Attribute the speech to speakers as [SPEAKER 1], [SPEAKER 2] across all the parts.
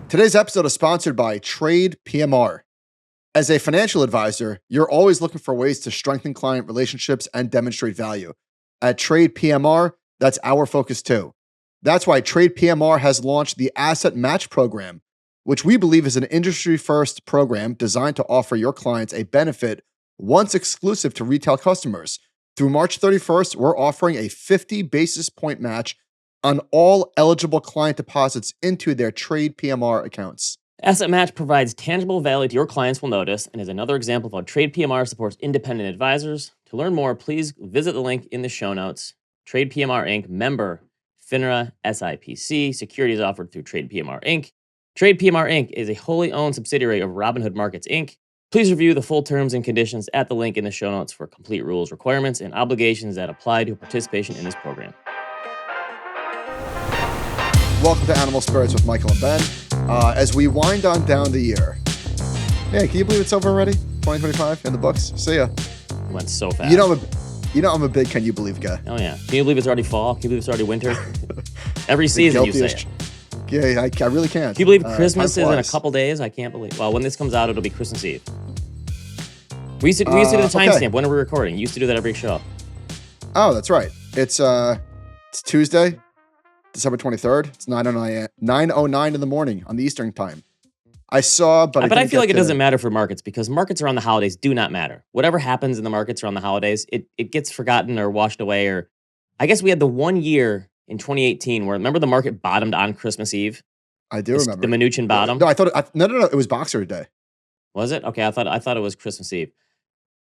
[SPEAKER 1] Today's episode is sponsored by TradePMR. As a financial advisor, you're always looking for ways to strengthen client relationships and demonstrate value. At TradePMR, that's our focus too. That's why TradePMR has launched the Asset Match Program, which we believe is an industry-first program designed to offer your clients a benefit once exclusive to retail customers. Through March 31st, we're offering a 50 basis point match on all eligible client deposits into their TradePMR accounts.
[SPEAKER 2] Asset Match provides tangible value to your clients will notice and is another example of how TradePMR supports independent advisors. To learn more, please visit the link in the show notes. TradePMR Inc. member, FINRA, SIPC. Securities offered through TradePMR Inc. TradePMR Inc. is a wholly owned subsidiary of Robinhood Markets Inc. Please review the full terms and conditions at the link in the show notes for complete rules, requirements, and obligations that apply to participation in this program.
[SPEAKER 1] Welcome to Animal Spirits with Michael and Ben. As we wind on down the year. Hey, can you believe it's over already? 2025 in the books. See ya.
[SPEAKER 2] It went so fast.
[SPEAKER 1] You know I'm a big can you believe guy.
[SPEAKER 2] Oh yeah. Can you believe it's already fall? Can you believe it's already winter? Every season you say it.
[SPEAKER 1] Yeah, I really can't.
[SPEAKER 2] Can you believe Christmas is in a couple days? I can't believe. Well, when this comes out, it'll be Christmas Eve. We used to do the timestamp. When are we recording? You used to do that every show.
[SPEAKER 1] Oh, that's right. It's Tuesday, December 23rd. It's 9:09 in the morning on the Eastern time. I saw, but
[SPEAKER 2] I feel like it doesn't matter for markets because markets around the holidays do not matter. Whatever happens in the markets around the holidays, it gets forgotten or washed away. Or I guess we had the 1 year in 2018 where remember the market bottomed on Christmas Eve.
[SPEAKER 1] I do remember
[SPEAKER 2] the Mnuchin bottom.
[SPEAKER 1] No, I thought no. It was Boxer Day.
[SPEAKER 2] Was it? Okay, I thought it was Christmas Eve.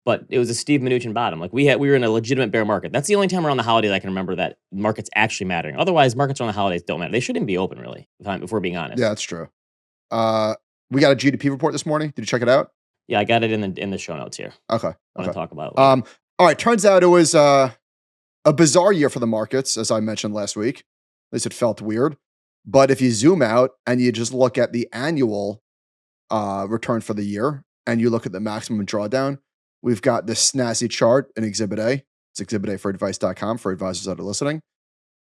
[SPEAKER 2] But it was a Steve Mnuchin bottom. Like we were in a legitimate bear market. That's the only time around the holidays I can remember that markets actually mattering. Otherwise, markets around the holidays don't matter. They shouldn't be open, really, if we're being honest.
[SPEAKER 1] Yeah, that's true. We got a GDP report this morning. Did you check it out?
[SPEAKER 2] Yeah, I got it in the show notes here.
[SPEAKER 1] Okay.
[SPEAKER 2] I want to talk about it.
[SPEAKER 1] All right. Turns out it was a bizarre year for the markets, as I mentioned last week. At least it felt weird. But if you zoom out and you just look at the annual return for the year and you look at the maximum drawdown, we've got this snazzy chart in Exhibit A. It's Exhibit A for advice.com for advisors that are listening.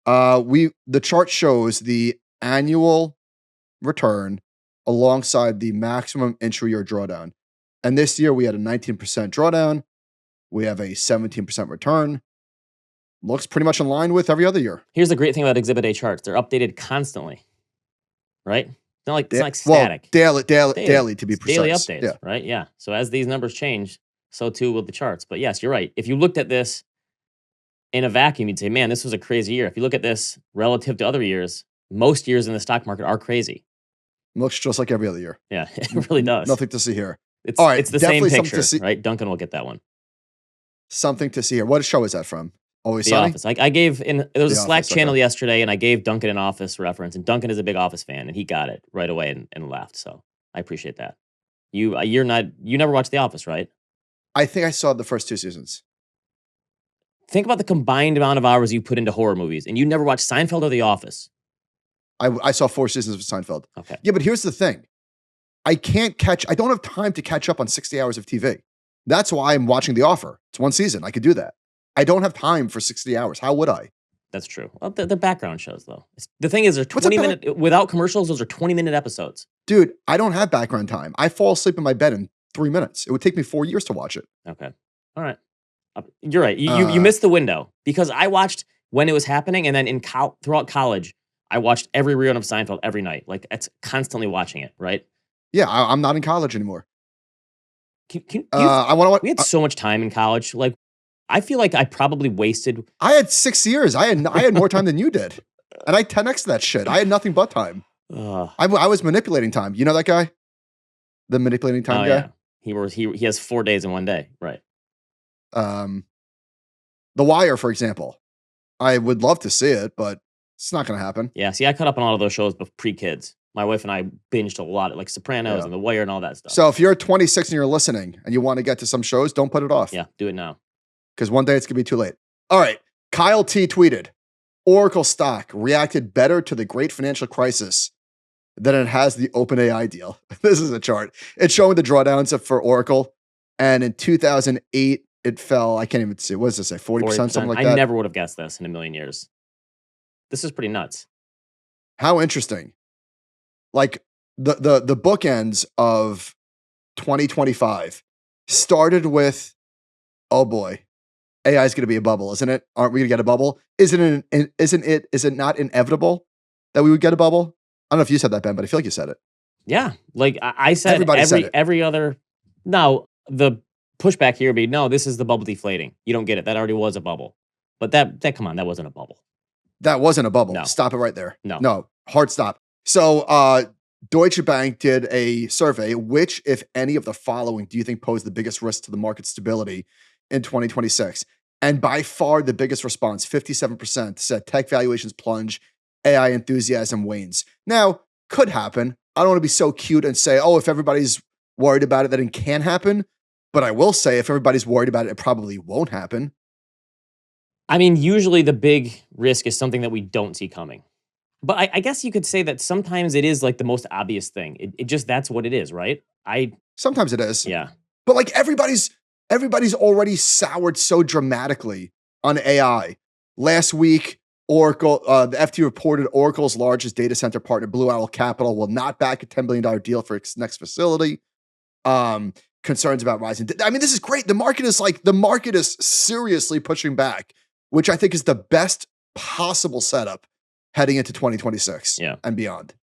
[SPEAKER 1] The chart shows the annual return alongside the maximum intra-year drawdown. And this year we had a 19% drawdown. We have a 17% return. Looks pretty much in line with every other year.
[SPEAKER 2] Here's the great thing about Exhibit A charts. They're updated constantly, right? It's not static.
[SPEAKER 1] Well, daily to be precise.
[SPEAKER 2] Daily updates, right? Yeah. So as these numbers change, so too will the charts. But yes, you're right. If you looked at this in a vacuum, you'd say, man, this was a crazy year. If you look at this relative to other years, most years in the stock market are crazy.
[SPEAKER 1] Looks just like every other year.
[SPEAKER 2] Yeah, it really does.
[SPEAKER 1] Nothing to see here.
[SPEAKER 2] It's the same picture, right? Duncan will get that one.
[SPEAKER 1] Something to see here. What show is that from? Always
[SPEAKER 2] The
[SPEAKER 1] Sunny?
[SPEAKER 2] Office. I gave there was a Slack channel yesterday, and I gave Duncan an Office reference, and Duncan is a big Office fan, and he got it right away and laughed. So I appreciate that. You never watched The Office, right?
[SPEAKER 1] I think I saw the first 2 seasons.
[SPEAKER 2] Think about the combined amount of hours you put into horror movies, and you never watched Seinfeld or The Office.
[SPEAKER 1] I saw 4 seasons of Seinfeld.
[SPEAKER 2] Okay.
[SPEAKER 1] Yeah, but here's the thing. I don't have time to catch up on 60 hours of TV. That's why I'm watching The Offer. It's 1 season. I could do that. I don't have time for 60 hours. How would I?
[SPEAKER 2] That's true. Well, the background shows, though. The thing is, they're 20-minute, without commercials, those are 20-minute episodes.
[SPEAKER 1] Dude, I don't have background time. I fall asleep in my bed in 3 minutes. It would take me 4 years to watch it.
[SPEAKER 2] Okay. All right. You're right. You missed the window because I watched when it was happening, and then throughout college, I watched every rerun of Seinfeld every night. Like, it's constantly watching it, right?
[SPEAKER 1] Yeah, I'm not in college anymore.
[SPEAKER 2] We had so much time in college. Like, I feel like I probably wasted.
[SPEAKER 1] I had 6 years. I had more time than you did, and I 10x that shit. I had nothing but time. I was manipulating time. You know that guy, the manipulating time guy.
[SPEAKER 2] Yeah. He has 4 days in 1 day, right?
[SPEAKER 1] The Wire, for example. I would love to see it, but it's not going to happen.
[SPEAKER 2] Yeah. See, I caught up on all of those shows pre-kids. My wife and I binged a lot, like Sopranos and The Wire and all that stuff.
[SPEAKER 1] So if you're 26 and you're listening and you want to get to some shows, don't put it off.
[SPEAKER 2] Yeah, do it now.
[SPEAKER 1] Because one day it's going to be too late. All right. Kyle T tweeted, Oracle stock reacted better to the great financial crisis than it has the OpenAI deal. This is a chart. It's showing the drawdowns for Oracle. And in 2008, it fell, I can't even see, what does it say, 40%, something like that?
[SPEAKER 2] I never would have guessed this in a million years. This is pretty nuts.
[SPEAKER 1] How interesting. Like the bookends of 2025 started with, oh boy, AI is going to be a bubble, isn't it? Aren't we going to get a bubble? Is it not inevitable that we would get a bubble? I don't know if you said that, Ben, but I feel like you said it.
[SPEAKER 2] Yeah, like I said,
[SPEAKER 1] Everybody said it.
[SPEAKER 2] every other. Now the pushback here would be, no, this is the bubble deflating. You don't get it. That already was a bubble. But that come on, that wasn't a bubble.
[SPEAKER 1] That wasn't a bubble.
[SPEAKER 2] No.
[SPEAKER 1] Stop it right there.
[SPEAKER 2] No.
[SPEAKER 1] No, hard stop. So Deutsche Bank did a survey. Which, if any of the following, do you think pose the biggest risk to the market stability in 2026? And by far the biggest response, 57%, said tech valuations plunge, AI enthusiasm wanes. Now, could happen. I don't want to be so cute and say, oh, if everybody's worried about it, then it can happen. But I will say, if everybody's worried about it, it probably won't happen.
[SPEAKER 2] I mean, usually the big risk is something that we don't see coming. But I guess you could say that sometimes it is like the most obvious thing. It just, that's what it is, right?
[SPEAKER 1] Sometimes it is.
[SPEAKER 2] Yeah.
[SPEAKER 1] But like everybody's already soured so dramatically on AI. Last week, Oracle, the FT reported Oracle's largest data center partner, Blue Owl Capital, will not back a $10 billion deal for its next facility. Concerns about rising. I mean, this is great. The market is seriously pushing back, which I think is the best possible setup heading into 2026 and beyond.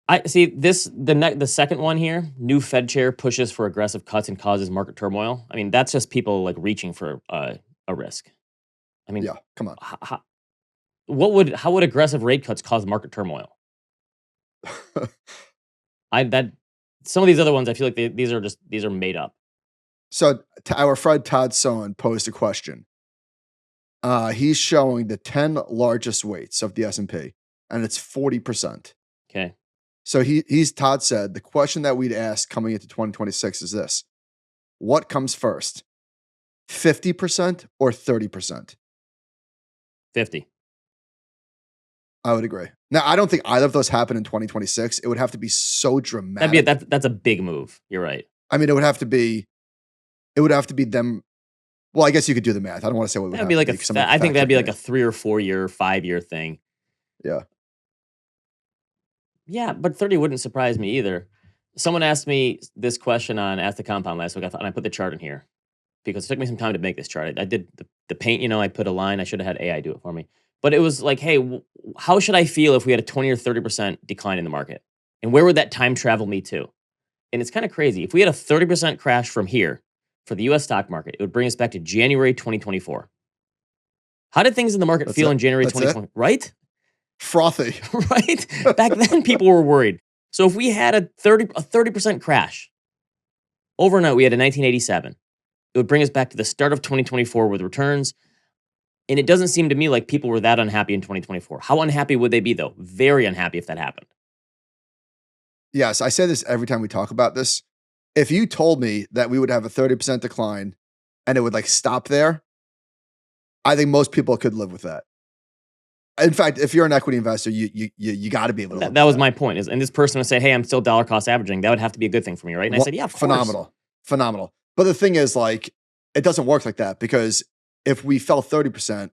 [SPEAKER 2] I see the second one here, new Fed chair pushes for aggressive cuts and causes market turmoil. I mean, that's just people like reaching for a risk. I mean,
[SPEAKER 1] yeah, come on.
[SPEAKER 2] How would aggressive rate cuts cause market turmoil? Some of these other ones, I feel like these are made up.
[SPEAKER 1] So our friend Todd Sohn posed a question. He's showing the 10 largest weights of the S&P, and it's 40%.
[SPEAKER 2] Okay.
[SPEAKER 1] So Todd said, the question that we'd ask coming into 2026 is this: what comes first, 50% or 30%?
[SPEAKER 2] 50.
[SPEAKER 1] I would agree. Now, I don't think either of those happen in 2026. It would have to be so dramatic.
[SPEAKER 2] That's a big move. You're right.
[SPEAKER 1] I mean, it would have to be them. Well, I guess you could do the math. I don't want to say what it would
[SPEAKER 2] be like I think that'd be like a 3 or 4 year, 5 year thing.
[SPEAKER 1] Yeah.
[SPEAKER 2] Yeah, but 30 wouldn't surprise me either. Someone asked me this question on Ask the Compound last week, and I put the chart in here because it took me some time to make this chart. I did the paint, I put a line. I should have had AI do it for me. But it was like, hey, how should I feel if we had a 20 or 30% decline in the market? And where would that time travel me to? And it's kind of crazy. If we had a 30% crash from here for the US stock market, it would bring us back to January 2024. How did things in the market feel in January 2020? Right?
[SPEAKER 1] Frothy.
[SPEAKER 2] Right? Back then, people were worried. So if we had a 30% crash overnight, we had a 1987, it would bring us back to the start of 2024 with returns. And it doesn't seem to me like people were that unhappy in 2024. How unhappy would they be, though? Very unhappy if that happened.
[SPEAKER 1] Yes, I say this every time we talk about this. If you told me that we would have a 30% decline and it would like stop there, I think most people could live with that. In fact, if you're an equity investor, you got to be able to.
[SPEAKER 2] That was my point. And this person would say, "Hey, I'm still dollar cost averaging." That would have to be a good thing for me, right? And I said, "Yeah, of course."
[SPEAKER 1] Phenomenal. But the thing is, like, it doesn't work like that because if we fell 30%,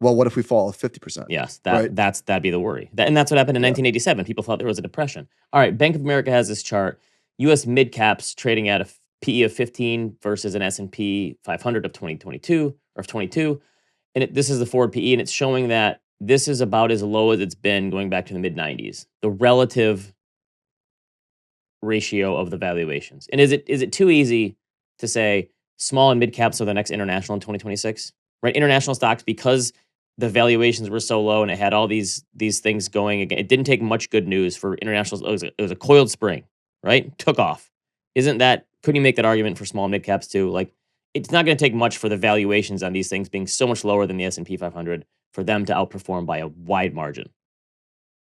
[SPEAKER 1] well, what if we fall 50%?
[SPEAKER 2] Yes, that'd be the worry. And that's what happened in 1987. People thought there was a depression. All right, Bank of America has this chart. U.S. mid caps trading at a PE of 15 versus an S&P 500 of 2022 or of 22. And this is the forward PE, and it's showing that this is about as low as it's been going back to the mid-90s. The relative ratio of the valuations. And is it too easy to say small and mid caps are the next international in 2026? Right? International stocks, because the valuations were so low and it had all these things going again. It didn't take much good news for international. It was a coiled spring, right? Took off. Couldn't you make that argument for small and mid caps too? Like, it's not going to take much for the valuations on these things being so much lower than the S&P 500 for them to outperform by a wide margin.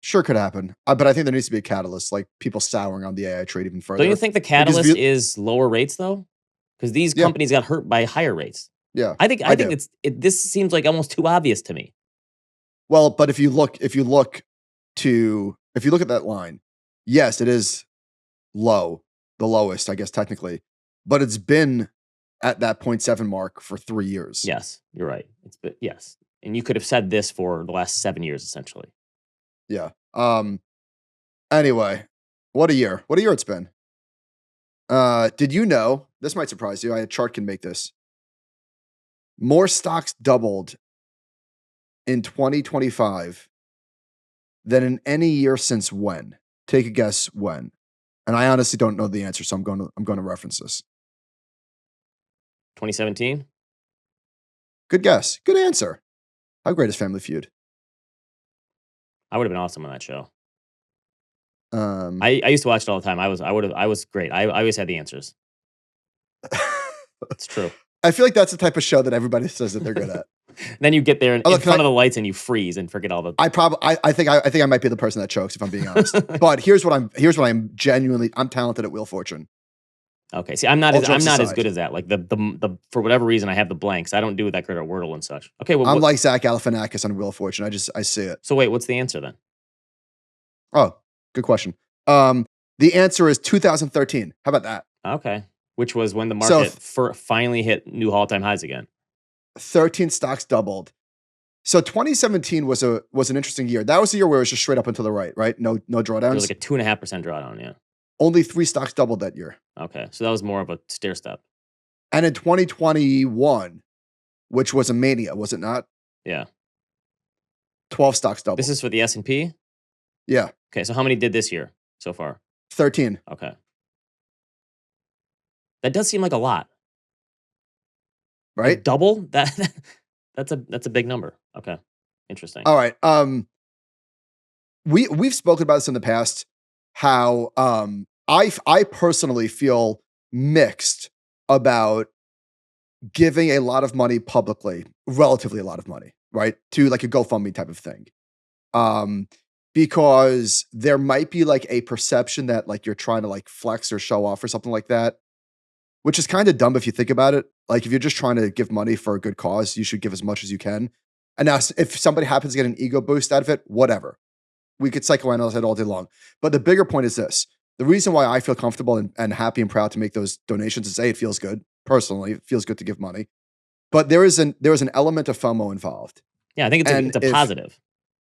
[SPEAKER 1] Sure could happen. But I think there needs to be a catalyst, like people souring on the AI trade even further.
[SPEAKER 2] Don't you think the catalyst is lower rates though? Because these companies got hurt by higher rates.
[SPEAKER 1] Yeah.
[SPEAKER 2] I think this seems like almost too obvious to me.
[SPEAKER 1] Well, but if you look at that line, yes, it is low, the lowest, I guess technically, but it's been at that 0.7 mark for 3 years.
[SPEAKER 2] Yes, you're right. Yes. And you could have said this for the last 7 years, essentially.
[SPEAKER 1] Yeah. Anyway, what a year. What a year it's been. Did you know, this might surprise you, a chart can make this. More stocks doubled in 2025 than in any year since when? Take a guess when. And I honestly don't know the answer, so I'm going to reference this.
[SPEAKER 2] 2017?
[SPEAKER 1] Good guess. Good answer. How great is Family Feud?
[SPEAKER 2] I would have been awesome on that show.
[SPEAKER 1] Um,
[SPEAKER 2] I used to watch it all the time. I was great. I always had the answers. It's true.
[SPEAKER 1] I feel like that's the type of show that everybody says that they're good at.
[SPEAKER 2] Then you get there in
[SPEAKER 1] Look,
[SPEAKER 2] front of the lights and you freeze and forget all the.
[SPEAKER 1] I think I might be the person that chokes if I'm being honest. But here's what I'm genuinely, I'm talented at Wheel of Fortune.
[SPEAKER 2] Okay, see, I'm not
[SPEAKER 1] All
[SPEAKER 2] as
[SPEAKER 1] jokes aside.
[SPEAKER 2] good as that. Like the for whatever reason I have the blanks. I don't do that great at Wordle and such. Okay, well,
[SPEAKER 1] I'm like Zach Galifianakis on Wheel of Fortune. I see it.
[SPEAKER 2] So wait, what's the answer then?
[SPEAKER 1] Oh, good question. The answer is 2013. How about that?
[SPEAKER 2] Okay, which was when the market finally hit new all-time highs again.
[SPEAKER 1] 13 stocks doubled. So 2017 was an interesting year. That was the year where it was just straight up and to the right? No drawdowns.
[SPEAKER 2] There was like a 2.5% drawdown. Yeah.
[SPEAKER 1] Only 3 stocks doubled that year.
[SPEAKER 2] Okay, so that was more of a stair step.
[SPEAKER 1] And in 2021, which was a mania, was it not?
[SPEAKER 2] Yeah.
[SPEAKER 1] 12 stocks doubled.
[SPEAKER 2] This is for the S&P?
[SPEAKER 1] Yeah.
[SPEAKER 2] Okay, so how many did this year so far?
[SPEAKER 1] 13.
[SPEAKER 2] Okay. That does seem like a lot.
[SPEAKER 1] Right?
[SPEAKER 2] Like double? That's a big number. Okay. Interesting.
[SPEAKER 1] All right. We've spoken about this in the past, how I personally feel mixed about giving a lot of money publicly, relatively a lot of money, right? To like a GoFundMe type of thing. Because there might be like a perception that like you're trying to like flex or show off or something like that, which is kind of dumb if you think about it. Like if you're just trying to give money for a good cause, you should give as much as you can. And now if somebody happens to get an ego boost out of it, whatever. We could psychoanalyze it all day long. But the bigger point is this. The reason why I feel comfortable and happy and proud to make those donations is A, it feels good. Personally, it feels good to give money. But there is an element of FOMO involved.
[SPEAKER 2] Yeah, I think it's a positive.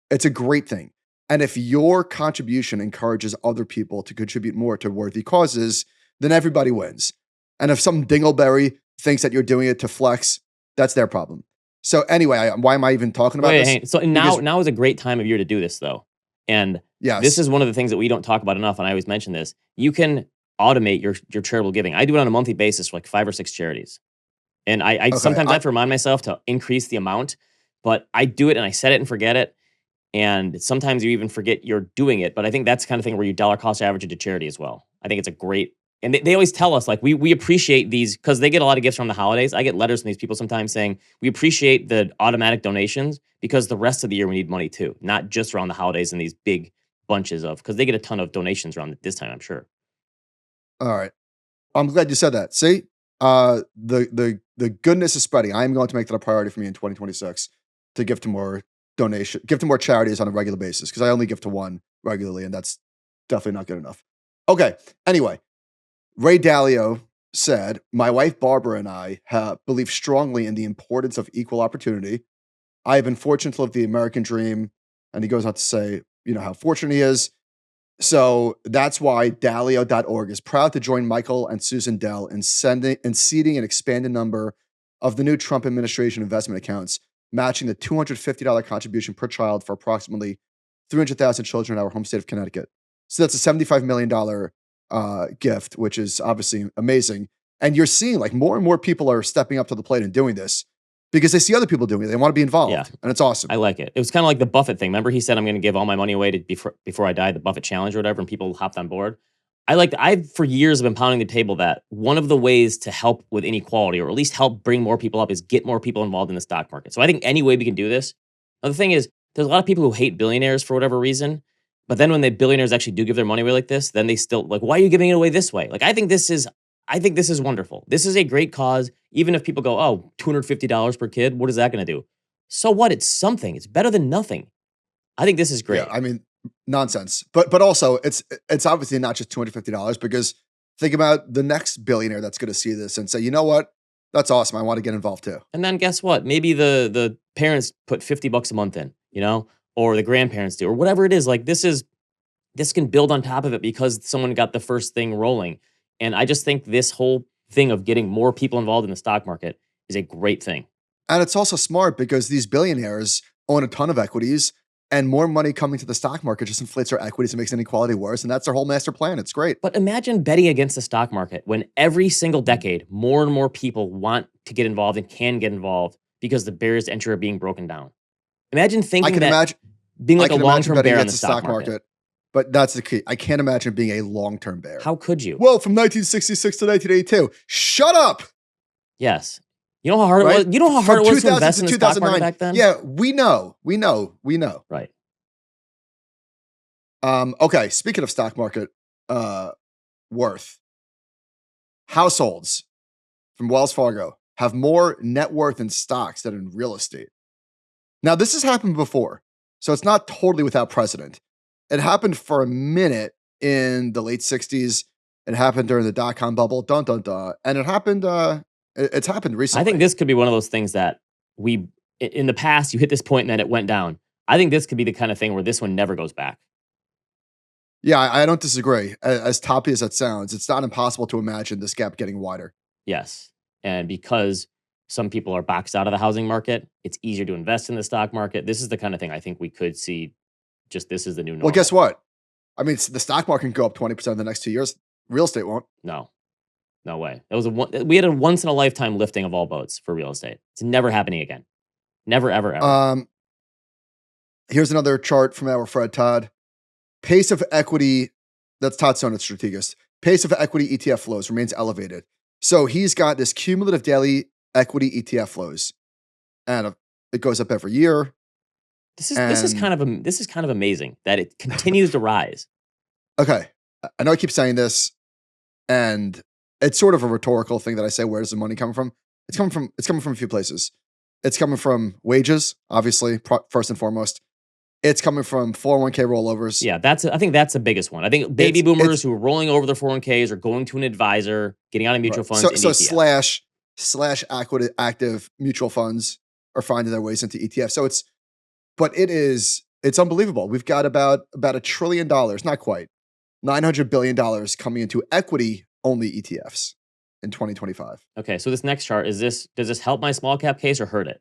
[SPEAKER 1] It's a great thing. And if your contribution encourages other people to contribute more to worthy causes, then everybody wins. And if some dingleberry thinks that you're doing it to flex, that's their problem. So anyway, why am I even talking about this?
[SPEAKER 2] Hey, so now is a great time of year to do this, though. And
[SPEAKER 1] yes,
[SPEAKER 2] this is one of the things that we don't talk about enough, and I always mention this. You can automate your charitable giving. I do it on a monthly basis for like 5 or 6 charities. And I sometimes I have to remind myself to increase the amount, but I do it and I set it and forget it. And sometimes you even forget you're doing it. But I think that's the kind of thing where you dollar cost average it to charity as well. I think it's a great, and they always tell us, like, we appreciate these, because they get a lot of gifts from the holidays. I get letters from these people sometimes saying, we appreciate the automatic donations because the rest of the year we need money too, not just around the holidays and these big bunches of, because they get a ton of donations around this time, I'm sure.
[SPEAKER 1] All right. I'm glad you said that. See, the goodness is spreading. I am going to make that a priority for me in 2026 to give to more give to more charities on a regular basis, because I only give to one regularly, and that's definitely not good enough. Okay. Anyway, Ray Dalio said, my wife Barbara and I believe strongly in the importance of equal opportunity. I have been fortunate to live the American dream. And he goes on to say, how fortunate he is. So that's why Dalio.org is proud to join Michael and Susan Dell in seeding an expanded number of the new Trump administration investment accounts, matching the $250 contribution per child for approximately 300,000 children in our home state of Connecticut. So that's a $75 million gift, which is obviously amazing. And you're seeing like more and more people are stepping up to the plate and doing this because they see other people doing it. They want to be involved.
[SPEAKER 2] Yeah.
[SPEAKER 1] And it's awesome.
[SPEAKER 2] I like it. It was kind of like the Buffett thing. Remember he said, I'm going to give all my money away before I die, the Buffett challenge or whatever, and people hopped on board. I've for years been pounding the table that one of the ways to help with inequality, or at least help bring more people up, is get more people involved in the stock market. So I think any way we can do this. Now, the thing is, there's a lot of people who hate billionaires for whatever reason, but then when the billionaires actually do give their money away like this, then they still like, why are you giving it away this way? Like, I think this is wonderful. This is a great cause. Even if people go, oh, $250 per kid, what is that going to do? So what? It's something. It's better than nothing. I think this is great.
[SPEAKER 1] Yeah, I mean, nonsense. But also it's obviously not just $250, because think about the next billionaire that's going to see this and say, you know what? That's awesome. I want to get involved too.
[SPEAKER 2] And then guess what? Maybe the parents put $50 a month in, or the grandparents do, or whatever it is. Like this can build on top of it because someone got the first thing rolling. And I just think this whole thing of getting more people involved in the stock market is a great thing.
[SPEAKER 1] And it's also smart because these billionaires own a ton of equities, and more money coming to the stock market just inflates their equities and makes inequality worse. And that's their whole master plan. It's great.
[SPEAKER 2] But imagine betting against the stock market when every single decade, more and more people want to get involved and can get involved because the barriers to entry are being broken down. Imagine thinking being like a long-term bear on the stock market.
[SPEAKER 1] But that's the key. I can't imagine being a long-term bear.
[SPEAKER 2] How could you?
[SPEAKER 1] Well, from 1966 to 1982. Shut up.
[SPEAKER 2] Yes. You know how hard it was? You know how hard it was to invest in the stock market back then?
[SPEAKER 1] Yeah, we know.
[SPEAKER 2] Right.
[SPEAKER 1] Okay, speaking of stock market worth, households from Wells Fargo have more net worth in stocks than in real estate. Now, this has happened before, so it's not totally without precedent. It happened for a minute in the late 60s. It happened during the dot-com bubble, and it happened, it's happened recently.
[SPEAKER 2] I think this could be one of those things that in the past, you hit this point and then it went down. I think this could be the kind of thing where this one never goes back.
[SPEAKER 1] Yeah, I don't disagree. As toppy as that sounds, it's not impossible to imagine this gap getting wider.
[SPEAKER 2] Yes. And because some people are boxed out of the housing market, it's easier to invest in the stock market. This is the kind of thing I think we could see. Just this is the new normal.
[SPEAKER 1] Well, guess what? I mean, the stock market can go up 20% in the next 2 years. Real estate won't.
[SPEAKER 2] No way. We had a once in a lifetime lifting of all boats for real estate. It's never happening again. Never, ever, ever.
[SPEAKER 1] Here's another chart from our Fred Todd. Pace of equity, that's Todd Stone at Strategist. Pace of equity ETF flows remains elevated. So he's got this cumulative daily equity ETF flows, and it goes up every year.
[SPEAKER 2] This is kind of amazing that it continues to rise.
[SPEAKER 1] Okay, I know I keep saying this, and it's sort of a rhetorical thing that I say. Where does the money come from? It's coming from a few places. It's coming from wages, obviously, first and foremost. It's coming from 401k rollovers.
[SPEAKER 2] Yeah, I think that's the biggest one. I think baby boomers who are rolling over their 401ks are going to an advisor, getting out of mutual funds.
[SPEAKER 1] So slash active mutual funds are finding their ways into ETFs. So it's unbelievable. We've got about $1 trillion, not quite, $900 billion coming into equity only ETFs in 2025.
[SPEAKER 2] Okay, so this next chart does this help my small cap case or hurt it?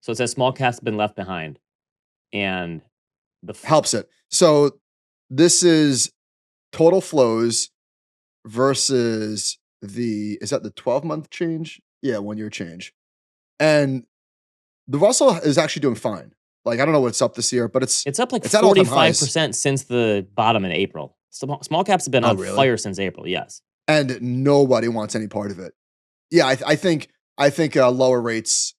[SPEAKER 2] So it says small caps have been left behind. And
[SPEAKER 1] helps it. So this is total flows versus is that the 12-month change? Yeah, 1 year change. And the Russell is actually doing fine. Like, I don't know what's up this year, but it's
[SPEAKER 2] up like 45% since the bottom in April. Small caps have been on fire since April. Yes.
[SPEAKER 1] And nobody wants any part of it. Yeah, I think lower rates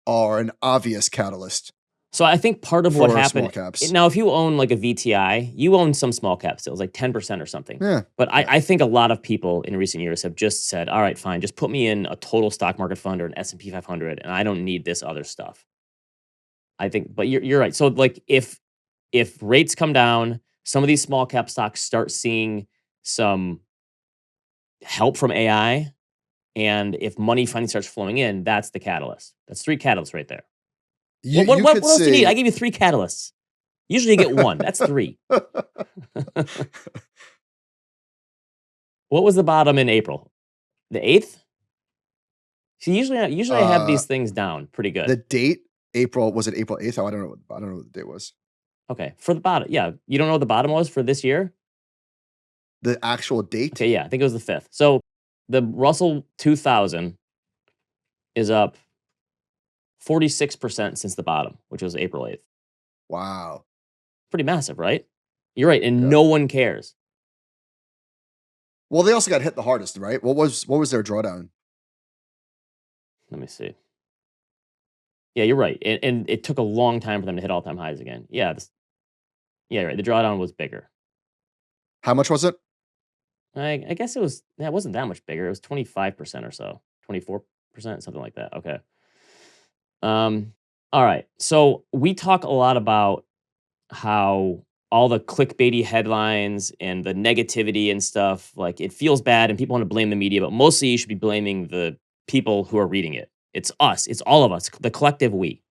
[SPEAKER 1] are an obvious catalyst.
[SPEAKER 2] So I think part of what happened now, if you own like a VTI, you own some small cap still, like 10% or something.
[SPEAKER 1] Yeah.
[SPEAKER 2] But I think a lot of people in recent years have just said, all right, fine, just put me in a total stock market fund or an S&P 500, and I don't need this other stuff. I think, but you're right. So like if rates come down, some of these small cap stocks start seeing some help from AI, and if money finally starts flowing in, that's the catalyst. That's 3 catalysts right there. What else do you need? I give you 3 catalysts. Usually you get 1. That's 3. What was the bottom in April? The 8th? See, usually I have these things down pretty good.
[SPEAKER 1] The date, April, was it April 8th? Oh, I don't know what the date was.
[SPEAKER 2] Okay, for the bottom. Yeah, you don't know what the bottom was for this year?
[SPEAKER 1] The actual date?
[SPEAKER 2] Okay, yeah, I think it was the 5th. So the Russell 2000 is up 46% since the bottom, which was April 8th.
[SPEAKER 1] Wow.
[SPEAKER 2] Pretty massive, right? You're right, and no one cares.
[SPEAKER 1] Well, they also got hit the hardest, right? What was their drawdown?
[SPEAKER 2] Let me see. Yeah, you're right. And it took a long time for them to hit all-time highs again. Yeah, you're right. The drawdown was bigger.
[SPEAKER 1] How much was it?
[SPEAKER 2] I guess it wasn't that much bigger. It was 25% or so. 24%, something like that. Okay. All right. So we talk a lot about how all the clickbaity headlines and the negativity and stuff, like it feels bad and people want to blame the media, but mostly you should be blaming the people who are reading it. It's us. It's all of us, the collective we.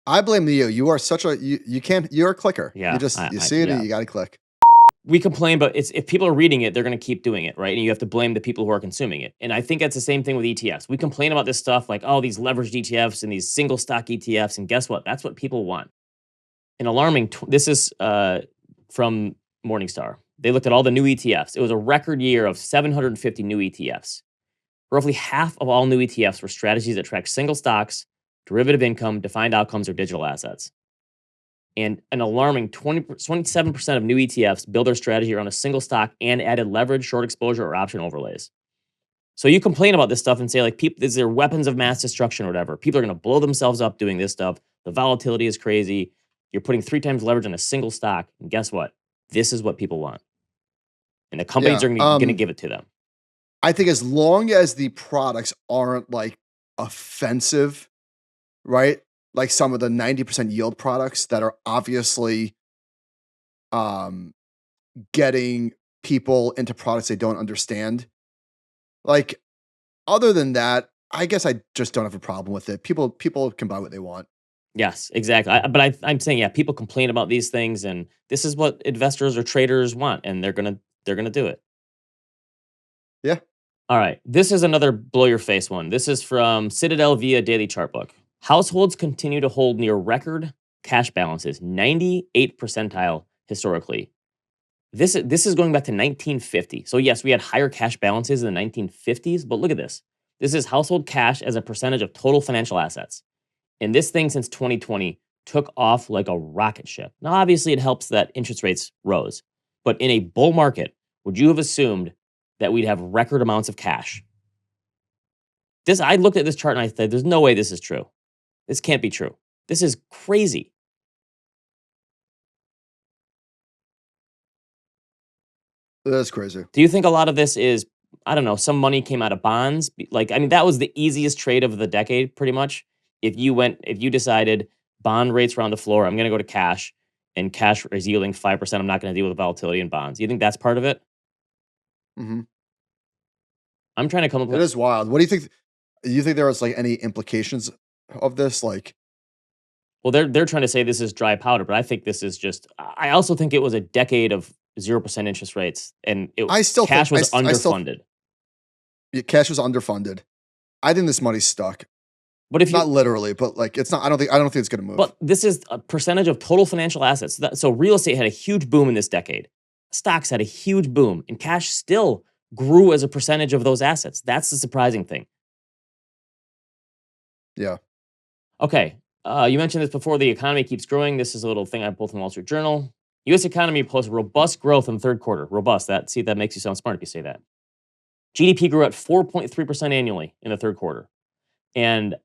[SPEAKER 1] I blame you. You are such a you can't. You're a clicker.
[SPEAKER 2] Yeah,
[SPEAKER 1] You just you see it and you got to click.
[SPEAKER 2] We complain, but if people are reading it, they're going to keep doing it, right? And you have to blame the people who are consuming it. And I think that's the same thing with ETFs. We complain about this stuff like, oh, these leveraged ETFs and these single stock ETFs. And guess what? That's what people want. An alarming, this is from Morningstar. They looked at all the new ETFs. It was a record year of 750 new ETFs. Roughly half of all new ETFs were strategies that track single stocks, derivative income, defined outcomes, or digital assets. And an alarming 27% of new ETFs build their strategy around a single stock and added leverage, short exposure, or option overlays. So you complain about this stuff and say, like, people, these are weapons of mass destruction or whatever. People are going to blow themselves up doing this stuff. The volatility is crazy. You're putting 3 times leverage on a single stock. And guess what? This is what people want. And the companies are going to give it to them.
[SPEAKER 1] I think as long as the products aren't like offensive, right? Like some of the 90% yield products that are obviously getting people into products they don't understand. Like, other than that, I guess I just don't have a problem with it. People can buy what they want.
[SPEAKER 2] Yes, exactly. I'm saying, yeah, people complain about these things, and this is what investors or traders want, and they're gonna do it.
[SPEAKER 1] Yeah.
[SPEAKER 2] All right. This is another blow your face one. This is from Citadel via Daily Chart Book. Households continue to hold near record cash balances, 98th percentile historically. This is going back to 1950. So yes, we had higher cash balances in the 1950s, but look at this. This is household cash as a percentage of total financial assets. And this thing since 2020 took off like a rocket ship. Now, obviously, it helps that interest rates rose. But in a bull market, would you have assumed that we'd have record amounts of cash? I looked at this chart and I said, there's no way this is true. This can't be true. This is crazy.
[SPEAKER 1] That's crazy.
[SPEAKER 2] Do you think a lot of this is, I don't know, some money came out of bonds? Like, I mean, that was the easiest trade of the decade, pretty much. If you decided bond rates were on the floor, I'm going to go to cash, and cash is yielding 5%, I'm not going to deal with the volatility in bonds. You think that's part of it?
[SPEAKER 1] Mm-hmm.
[SPEAKER 2] I'm trying to come up with.
[SPEAKER 1] It is wild. What do you think? Do you think there was like any implications of this? Like,
[SPEAKER 2] well, they're trying to say this is dry powder, but I think this is just. I also think it was a decade of 0% interest rates, and cash was underfunded.
[SPEAKER 1] Cash was underfunded. I think this money's stuck.
[SPEAKER 2] But if
[SPEAKER 1] not literally, but like it's not. I don't think it's going to move.
[SPEAKER 2] But this is a percentage of total financial assets. So real estate had a huge boom in this decade. Stocks had a huge boom, and cash still grew as a percentage of those assets. That's the surprising thing.
[SPEAKER 1] Yeah.
[SPEAKER 2] Okay. You mentioned this before. The economy keeps growing. This is a little thing I pulled from the Wall Street Journal. U.S. economy posted robust growth in the third quarter. Robust. That makes you sound smart if you say that. GDP grew at 4.3% annually in the third quarter, and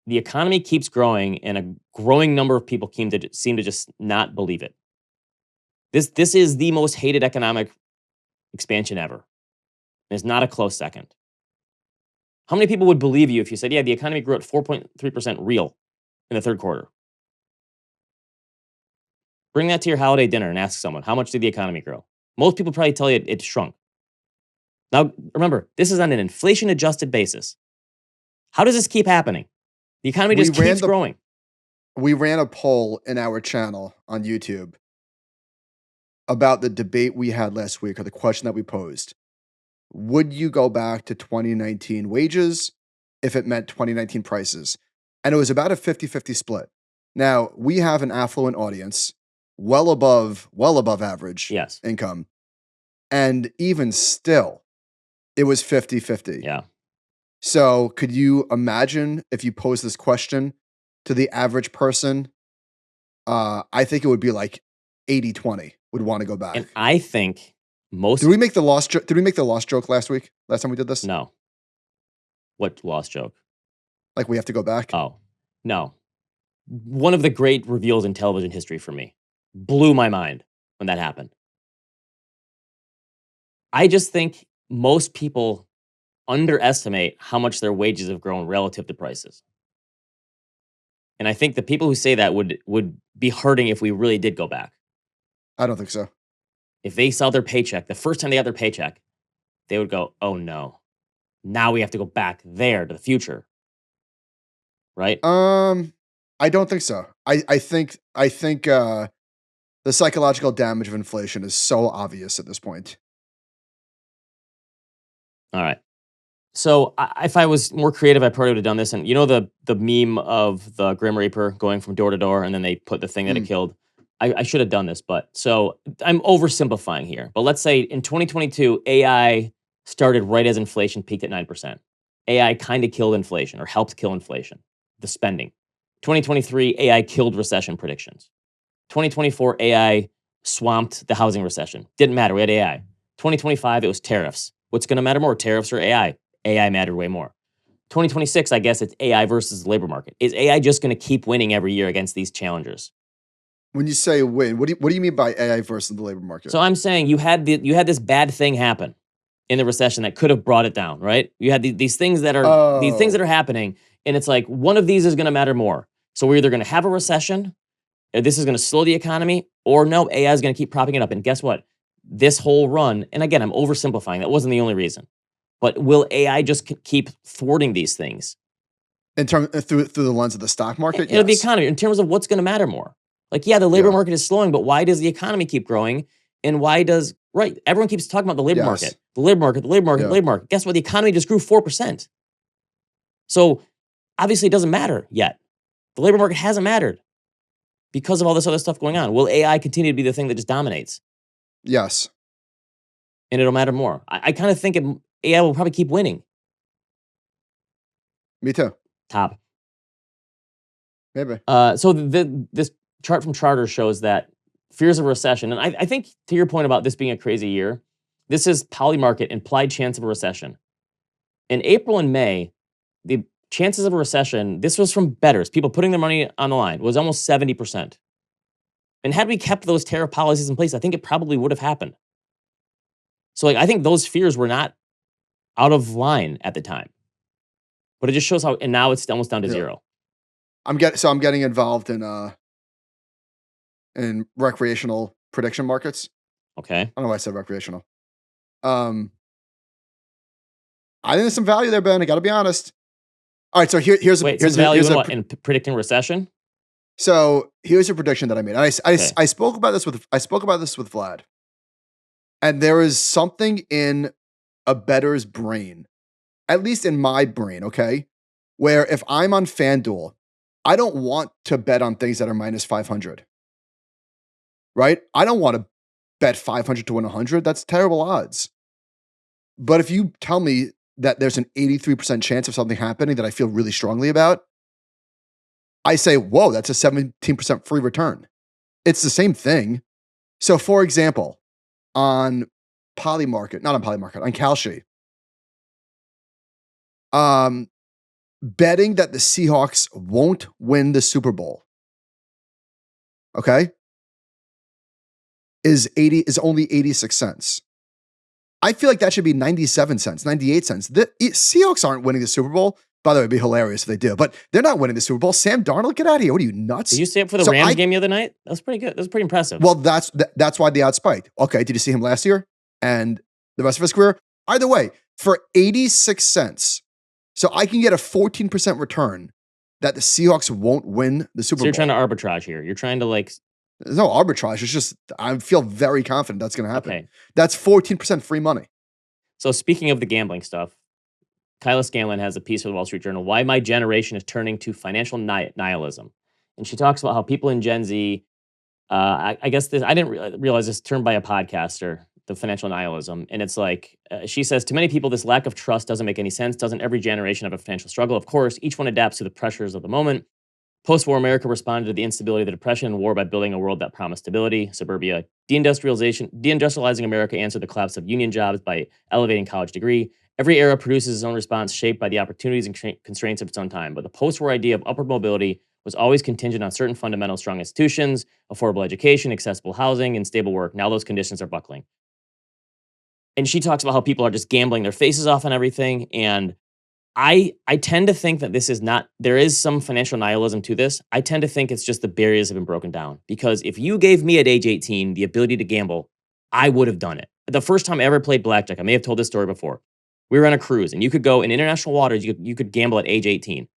[SPEAKER 2] the economy keeps growing, and a growing number of people seem to just not believe it. This is the most hated economic expansion ever. There's not a close second. How many people would believe you if you said, yeah, the economy grew at 4.3% real in the third quarter? Bring that to your holiday dinner and ask someone, how much did the economy grow? Most people probably tell you it shrunk. Now, remember, this is on an inflation-adjusted basis. How does this keep happening? The economy just keeps growing.
[SPEAKER 1] We ran a poll in our channel on YouTube about the debate we had last week, or the question that we posed. Would you go back to 2019 wages if it meant 2019 prices? And it was about a 50-50 split. Now, we have an affluent audience, well above average income. And even still, it was 50-50.
[SPEAKER 2] Yeah.
[SPEAKER 1] So could you imagine if you pose this question to the average person? I think it would be like 80-20 would want to go back.
[SPEAKER 2] And I think most...
[SPEAKER 1] Did we make the lost joke last week? Last time we did this?
[SPEAKER 2] No. What lost joke?
[SPEAKER 1] Like we have to go back?
[SPEAKER 2] Oh, no. One of the great reveals in television history for me. Blew my mind when that happened. I just think most people underestimate how much their wages have grown relative to prices. And I think the people who say that would be hurting if we really did go back.
[SPEAKER 1] I don't think so.
[SPEAKER 2] If they saw their paycheck, the first time they got their paycheck, they would go, oh no, now we have to go back there to the future. Right?
[SPEAKER 1] I don't think so. I think the psychological damage of inflation is so obvious at this point.
[SPEAKER 2] All right. So if I was more creative, I probably would have done this. And you know the meme of the Grim Reaper going from door to door, and then they put the thing that it
[SPEAKER 1] Mm.
[SPEAKER 2] killed. I should have done this, but so I'm oversimplifying here. But let's say in 2022, AI started right as inflation peaked at 9%. AI kind of killed inflation or helped kill inflation, the spending. 2023, AI killed recession predictions. 2024, AI swamped the housing recession. Didn't matter. We had AI. 2025, it was tariffs. What's going to matter more, tariffs or AI? AI mattered way more. 2026, I guess it's AI versus the labor market. Is AI just going to keep winning every year against these challengers?
[SPEAKER 1] When you say win, what do you mean by AI versus the labor market?
[SPEAKER 2] So I'm saying you had this bad thing happen in the recession that could have brought it down, right? You had these things that are happening, and it's like one of these is going to matter more. So we're either going to have a recession, or this is going to slow the economy, or no, AI is going to keep propping it up. And guess what? This whole run, and again, I'm oversimplifying. That wasn't the only reason. But will AI just keep thwarting these things?
[SPEAKER 1] In terms through the lens of the stock market,
[SPEAKER 2] It'll be
[SPEAKER 1] yes.
[SPEAKER 2] economy in terms of what's going to matter more. Like, yeah, the labor market is slowing, but why does the economy keep growing? And why does everyone keeps talking about the labor market, the labor market, the labor market, the labor market. Guess what? The economy just grew 4%. So obviously, it doesn't matter yet. The labor market hasn't mattered because of all this other stuff going on. Will AI continue to be the thing that just dominates?
[SPEAKER 1] Yes.
[SPEAKER 2] And it'll matter more. I kind of think AI will probably keep winning.
[SPEAKER 1] Me too.
[SPEAKER 2] Top.
[SPEAKER 1] Maybe.
[SPEAKER 2] So this chart from Charter shows that fears of recession, and I think to your point about this being a crazy year, this is Polymarket implied chance of a recession. In April and May, the chances of a recession, this was from bettors, people putting their money on the line, was almost 70%. And had we kept those tariff policies in place, I think it probably would have happened. So I think those fears were not out of line at the time. But it just shows how, and now it's almost down to zero.
[SPEAKER 1] I'm getting involved in recreational prediction markets.
[SPEAKER 2] Okay.
[SPEAKER 1] I don't know why I said recreational. I think there's some value there, Ben. I got to be honest. All right, so here's
[SPEAKER 2] value in predicting recession.
[SPEAKER 1] So here's a prediction that I made. I spoke about this with Vlad, and there is something in a bettor's brain, at least in my brain, okay, where if I'm on FanDuel, I don't want to bet on things that are minus 500. Right? I don't want to bet 500 to win 100. That's terrible odds. But if you tell me that there's an 83% chance of something happening that I feel really strongly about, I say, whoa, that's a 17% free return. It's the same thing. So for example, on Polymarket, not on Polymarket, on Kalshi, betting that the Seahawks won't win the Super Bowl, okay, is only 86 cents. I feel like that should be 97 cents, 98 cents. The Seahawks aren't winning the Super Bowl. By the way, it'd be hilarious if they do, but they're not winning the Super Bowl. Sam Darnold, get out of here. What are you, nuts?
[SPEAKER 2] Did you stay up for the Rams game the other night? That was pretty good. That was pretty impressive.
[SPEAKER 1] Well, that's why the odds spiked. Okay, did you see him last year and the rest of his career? Either way, for 86 cents, so I can get a 14% return that the Seahawks won't win the Super Bowl.
[SPEAKER 2] You're trying to arbitrage here. You're trying to
[SPEAKER 1] There's no arbitrage. It's just, I feel very confident that's going to happen.
[SPEAKER 2] Okay.
[SPEAKER 1] That's 14% free money.
[SPEAKER 2] So speaking of the gambling stuff, Kyla Scanlon has a piece for the Wall Street Journal, Why My Generation is Turning to Financial Nihilism. And she talks about how people in Gen Z, I guess I didn't realize this term by a podcaster, the financial nihilism. And it's like, she says, to many people, this lack of trust doesn't make any sense. Doesn't every generation have a financial struggle? Of course, each one adapts to the pressures of the moment. Post-war America responded to the instability of the Depression and war by building a world that promised stability. Suburbia, deindustrializing America answered the collapse of union jobs by elevating college degree. Every era produces its own response shaped by the opportunities and constraints of its own time. But the post-war idea of upward mobility was always contingent on certain fundamental strong institutions, affordable education, accessible housing, and stable work. Now those conditions are buckling. And she talks about how people are just gambling their faces off on everything. And I tend to think that this is not, there is some financial nihilism to this. I tend to think it's just the barriers have been broken down. Because if you gave me at age 18 the ability to gamble, I would have done it. The first time I ever played blackjack, I may have told this story before. We were on a cruise and you could go in international waters, you could gamble at age 18.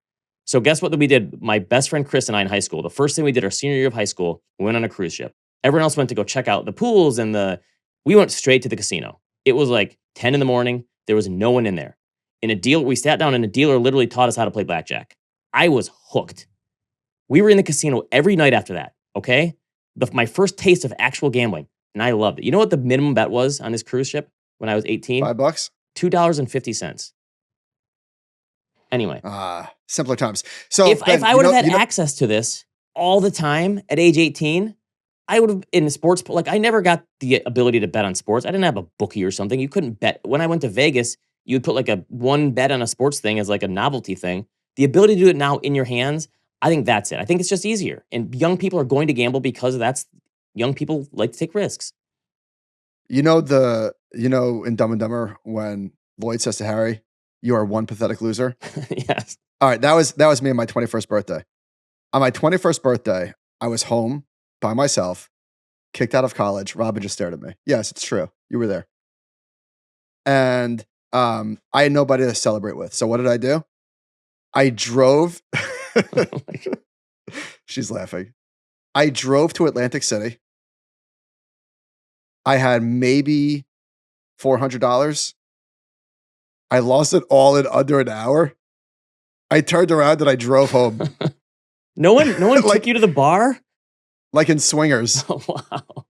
[SPEAKER 2] So guess what we did? My best friend Chris and I in high school, the first thing we did our senior year of high school, we went on a cruise ship. Everyone else went to go check out the pools we went straight to the casino. It was like 10 in the morning. There was no one in there. We sat down and a dealer literally taught us how to play blackjack. I was hooked. We were in the casino every night after that, okay? My first taste of actual gambling, and I loved it. You know what the minimum bet was on this cruise ship when I was 18?
[SPEAKER 1] $5?
[SPEAKER 2] $2.50. Anyway.
[SPEAKER 1] Simpler times. So
[SPEAKER 2] if I would have had access to this all the time at age 18, I would have, in sports, like I never got the ability to bet on sports. I didn't have a bookie or something. You couldn't bet. When I went to Vegas, you would put like a one bet on a sports thing as like a novelty thing. The ability to do it now in your hands, I think that's it. I think it's just easier. And young people are going to gamble because young people like to take risks.
[SPEAKER 1] You know in Dumb and Dumber when Lloyd says to Harry, "You are one pathetic loser."
[SPEAKER 2] Yes.
[SPEAKER 1] All right, that was me on my 21st birthday. On my 21st birthday, I was home by myself, kicked out of college. Robin just stared at me. Yes, it's true. You were there. And I had nobody to celebrate with. So what did I do? I drove. She's laughing. I drove to Atlantic City. I had maybe $400. I lost it all in under an hour. I turned around and I drove home.
[SPEAKER 2] No one took you to the bar?
[SPEAKER 1] Like in Swingers.
[SPEAKER 2] Oh, wow.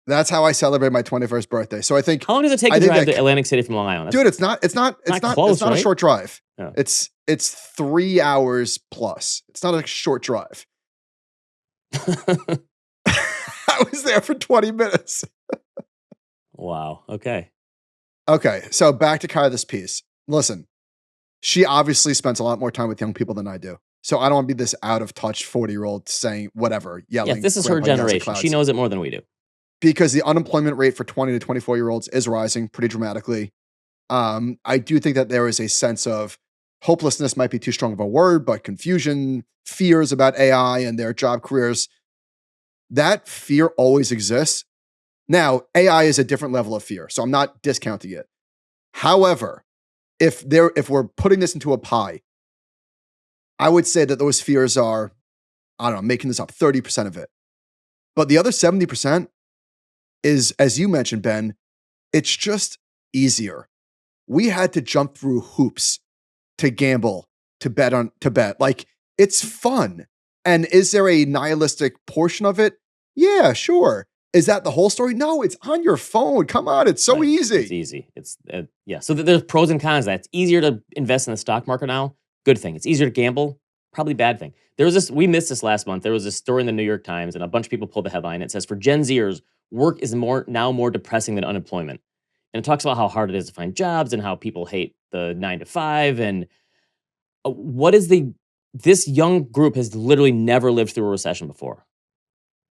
[SPEAKER 1] That's how I celebrate my 21st birthday. So I think.
[SPEAKER 2] How long does it take to drive to Atlantic City from Long Island?
[SPEAKER 1] Dude, it's not
[SPEAKER 2] close, right?
[SPEAKER 1] A short drive.
[SPEAKER 2] Yeah.
[SPEAKER 1] It's 3 hours plus. It's not a short drive. I was there for 20 minutes.
[SPEAKER 2] Wow. Okay.
[SPEAKER 1] Okay. So back to Kai, this piece. Listen, she obviously spends a lot more time with young people than I do. So I don't want to be this out of touch 40-year-old saying whatever, yelling.
[SPEAKER 2] Yeah, this is her generation. She knows it more than we do.
[SPEAKER 1] Because the unemployment rate for 20 to 24-year-olds is rising pretty dramatically. I do think that there is a sense of hopelessness, might be too strong of a word, but confusion, fears about AI and their job careers. That fear always exists. Now, AI is a different level of fear, so I'm not discounting it. However, if we're putting this into a pie, I would say that those fears are, I don't know, making this up, 30% of it. But the other 70% is, as you mentioned, Ben, it's just easier. We had to jump through hoops to gamble, to bet. Like, it's fun. And is there a nihilistic portion of it? Yeah, sure. Is that the whole story? No, it's on your phone. Come on, it's so easy.
[SPEAKER 2] It's easy. Yeah. So there's pros and cons. That it's easier to invest in the stock market now. Good thing. It's easier to gamble. Probably bad thing. We missed this last month. There was this story in the New York Times, and a bunch of people pulled the headline. It says, for Gen Zers, work is now more depressing than unemployment. And it talks about how hard it is to find jobs and how people hate the 9 to 5. And this young group has literally never lived through a recession before.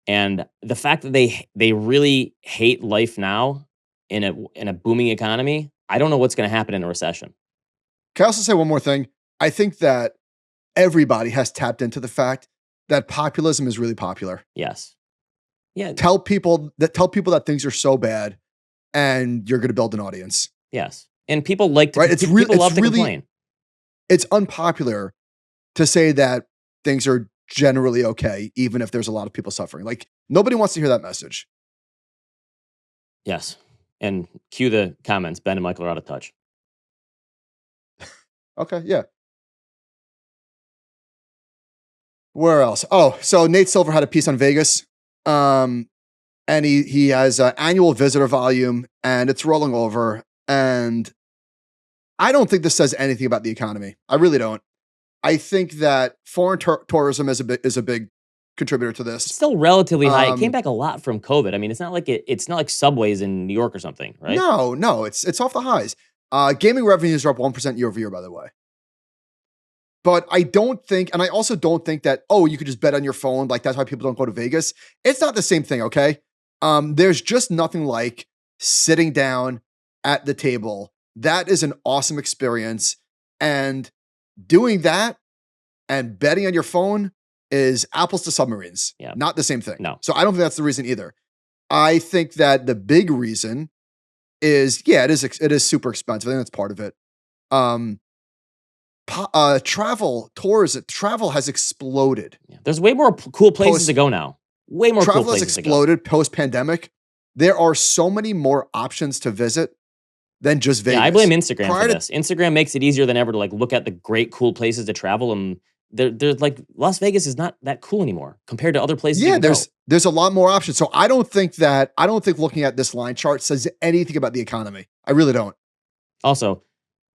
[SPEAKER 2] And the fact that they really hate life now in a booming economy, I don't know what's going to happen in a recession.
[SPEAKER 1] Can I also say one more thing? I think that everybody has tapped into the fact that populism is really popular.
[SPEAKER 2] Yes. Yeah.
[SPEAKER 1] Tell people that things are so bad and you're going to build an audience.
[SPEAKER 2] Yes. And people like to,
[SPEAKER 1] right?
[SPEAKER 2] People love to complain.
[SPEAKER 1] It's unpopular to say that things are generally okay, even if there's a lot of people suffering. Like, nobody wants to hear that message.
[SPEAKER 2] Yes. And cue the comments. Ben and Michael are out of touch.
[SPEAKER 1] Okay, yeah. Where else? Oh, so Nate Silver had a piece on Vegas. And he has annual visitor volume, and it's rolling over. And I don't think this says anything about the economy. I really don't. I think that foreign tourism is a big contributor to this.
[SPEAKER 2] It's still relatively high. It came back a lot from COVID. I mean, it's not like Subways in New York or something, right?
[SPEAKER 1] No, it's off the highs. Gaming revenues are up 1% year over year, by the way. But I don't think, and I also don't think that, you could just bet on your phone. Like, that's why people don't go to Vegas. It's not the same thing, okay? There's just nothing like sitting down at the table. That is an awesome experience. And doing that and betting on your phone is apples to submarines.
[SPEAKER 2] Yeah.
[SPEAKER 1] Not the same thing.
[SPEAKER 2] No.
[SPEAKER 1] So I don't think that's the reason either. I think that the big reason is, it is super expensive. I think that's part of it. travel has exploded.
[SPEAKER 2] Yeah. There's way more cool places
[SPEAKER 1] Post-
[SPEAKER 2] to go now. Way more cool
[SPEAKER 1] Travel has
[SPEAKER 2] places to go.
[SPEAKER 1] exploded post-pandemic. There are so many more options to visit than just Vegas.
[SPEAKER 2] Yeah, I blame Instagram for this. Instagram makes it easier than ever to like look at the great cool places to travel, and there's like Las Vegas is not that cool anymore compared to other places.
[SPEAKER 1] Yeah, there's a lot more options. So I don't think looking at this line chart says anything about the economy. I really don't.
[SPEAKER 2] Also,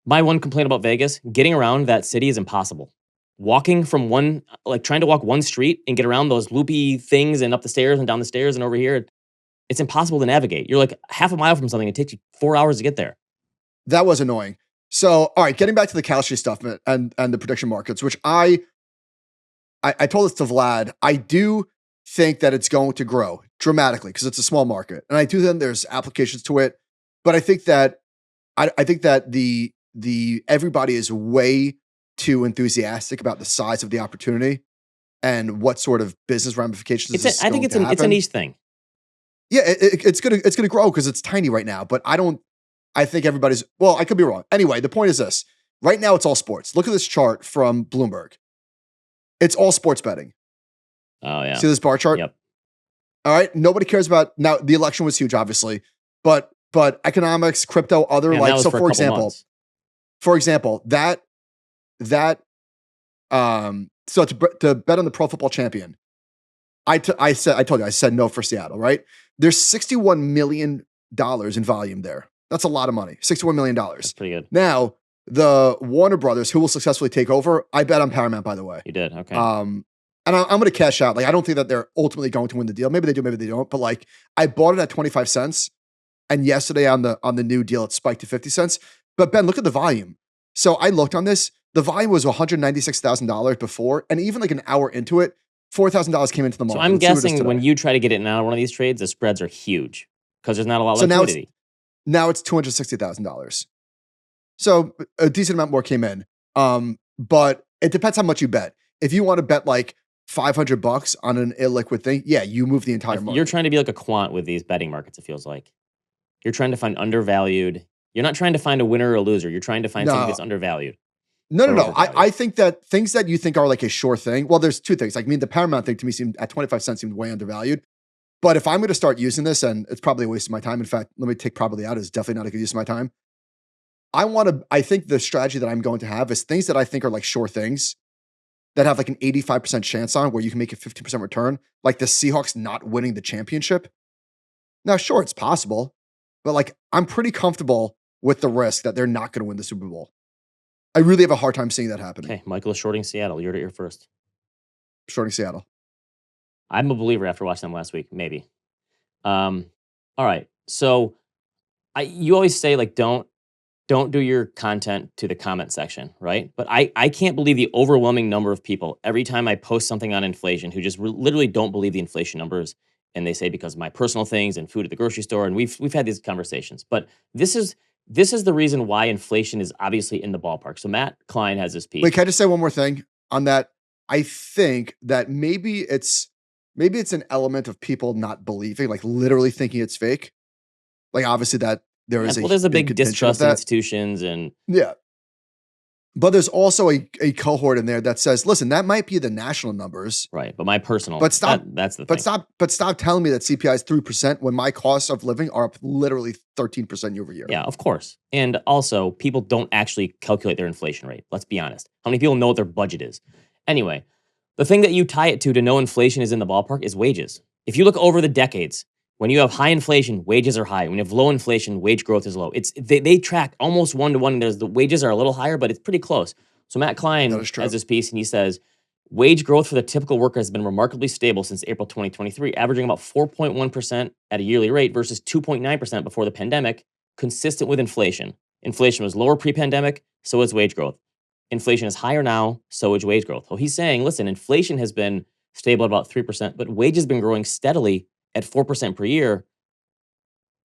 [SPEAKER 2] my one complaint about Vegas, getting around that city is impossible. Walking from trying to walk one street and get around those loopy things and up the stairs and down the stairs and over here, it's impossible to navigate. You're like half a mile from something. It takes you 4 hours to get there.
[SPEAKER 1] That was annoying. So, all right, getting back to the Kalshi stuff and the prediction markets, which I told this to Vlad, I do think that it's going to grow dramatically because it's a small market. And I do think there's applications to it. But I think that the everybody is way too enthusiastic about the size of the opportunity and what sort of business ramifications
[SPEAKER 2] I think it's a niche thing.
[SPEAKER 1] Yeah, it's gonna grow because it's tiny right now. But I think everybody's, well, I could be wrong. Anyway, the point is this. Right now, it's all sports. Look at this chart from Bloomberg. It's all sports betting.
[SPEAKER 2] Oh, yeah.
[SPEAKER 1] See this bar chart?
[SPEAKER 2] Yep.
[SPEAKER 1] All right. Nobody cares about, now the election was huge, obviously, but economics, crypto, other so for example, so to bet on the pro football champion, I told you, I said no for Seattle, right? There's $61 million in volume there. That's a lot of money. $61 million.
[SPEAKER 2] That's pretty good.
[SPEAKER 1] Now, the Warner Brothers, who will successfully take over, I bet on Paramount, by the way.
[SPEAKER 2] You did, okay.
[SPEAKER 1] And I'm going to cash out. Like, I don't think that they're ultimately going to win the deal. Maybe they do, maybe they don't. But like, I bought it at 25 cents, and yesterday on the new deal, it spiked to 50 cents. But Ben, look at the volume. So I looked on this. The volume was $196,000 before, and even like an hour into it, $4,000 came into the market.
[SPEAKER 2] So I'm guessing when you try to get it in one of these trades, the spreads are huge because there's not a lot of liquidity.
[SPEAKER 1] Now it's $260,000. So a decent amount more came in. But it depends how much you bet. If you want to bet like $500 on an illiquid thing, yeah, you move the entire market.
[SPEAKER 2] You're trying to be like a quant with these betting markets, it feels like. You're trying to find undervalued. You're not trying to find a winner or a loser. You're trying to find something that's undervalued.
[SPEAKER 1] No. I think that things that you think are like a sure thing, well, there's two things. Like, I mean, the Paramount thing to me seemed at 25 cents seemed way undervalued. But if I'm going to start using this, and it's probably a waste of my time. In fact, let me take probably out. It's definitely not a good use of my time. I think the strategy that I'm going to have is things that I think are like sure things that have like an 85% chance on where you can make a 50% return, like the Seahawks not winning the championship. Now, sure, it's possible, but like I'm pretty comfortable with the risk that they're not going to win the Super Bowl. I really have a hard time seeing that happening.
[SPEAKER 2] Okay, Michael is shorting Seattle. You heard it here first.
[SPEAKER 1] Shorting Seattle.
[SPEAKER 2] I'm a believer after watching them last week, maybe. All right. So you always say like don't do your content to the comment section, right? But I can't believe the overwhelming number of people every time I post something on inflation who just literally don't believe the inflation numbers, and they say because of my personal things and food at the grocery store, and we've had these conversations. But this is the reason why inflation is obviously in the ballpark. So Matt Klein has this piece.
[SPEAKER 1] Wait, can I just say one more thing on that? I think that maybe it's an element of people not believing, like literally thinking it's fake. Like obviously that there's
[SPEAKER 2] a big distrust in institutions and
[SPEAKER 1] yeah. But there's also a cohort in there that says, listen, that might be the national numbers.
[SPEAKER 2] Right. But my personal,
[SPEAKER 1] that's the
[SPEAKER 2] thing.
[SPEAKER 1] But stop telling me that CPI is 3% when my costs of living are up literally 13% year over year.
[SPEAKER 2] Yeah, of course. And also people don't actually calculate their inflation rate. Let's be honest. How many people know what their budget is? Anyway, the thing that you tie it to know inflation is in the ballpark is wages. If you look over the decades, when you have high inflation, wages are high. When you have low inflation, wage growth is low. They track almost one-to-one. The wages are a little higher, but it's pretty close. So Matt Klein has this piece, and he says, wage growth for the typical worker has been remarkably stable since April 2023, averaging about 4.1% at a yearly rate versus 2.9% before the pandemic, consistent with inflation. Inflation was lower pre-pandemic, so is wage growth. Inflation is higher now, so is wage growth. So he's saying, listen, inflation has been stable at about 3%, but wages have been growing steadily at 4% per year.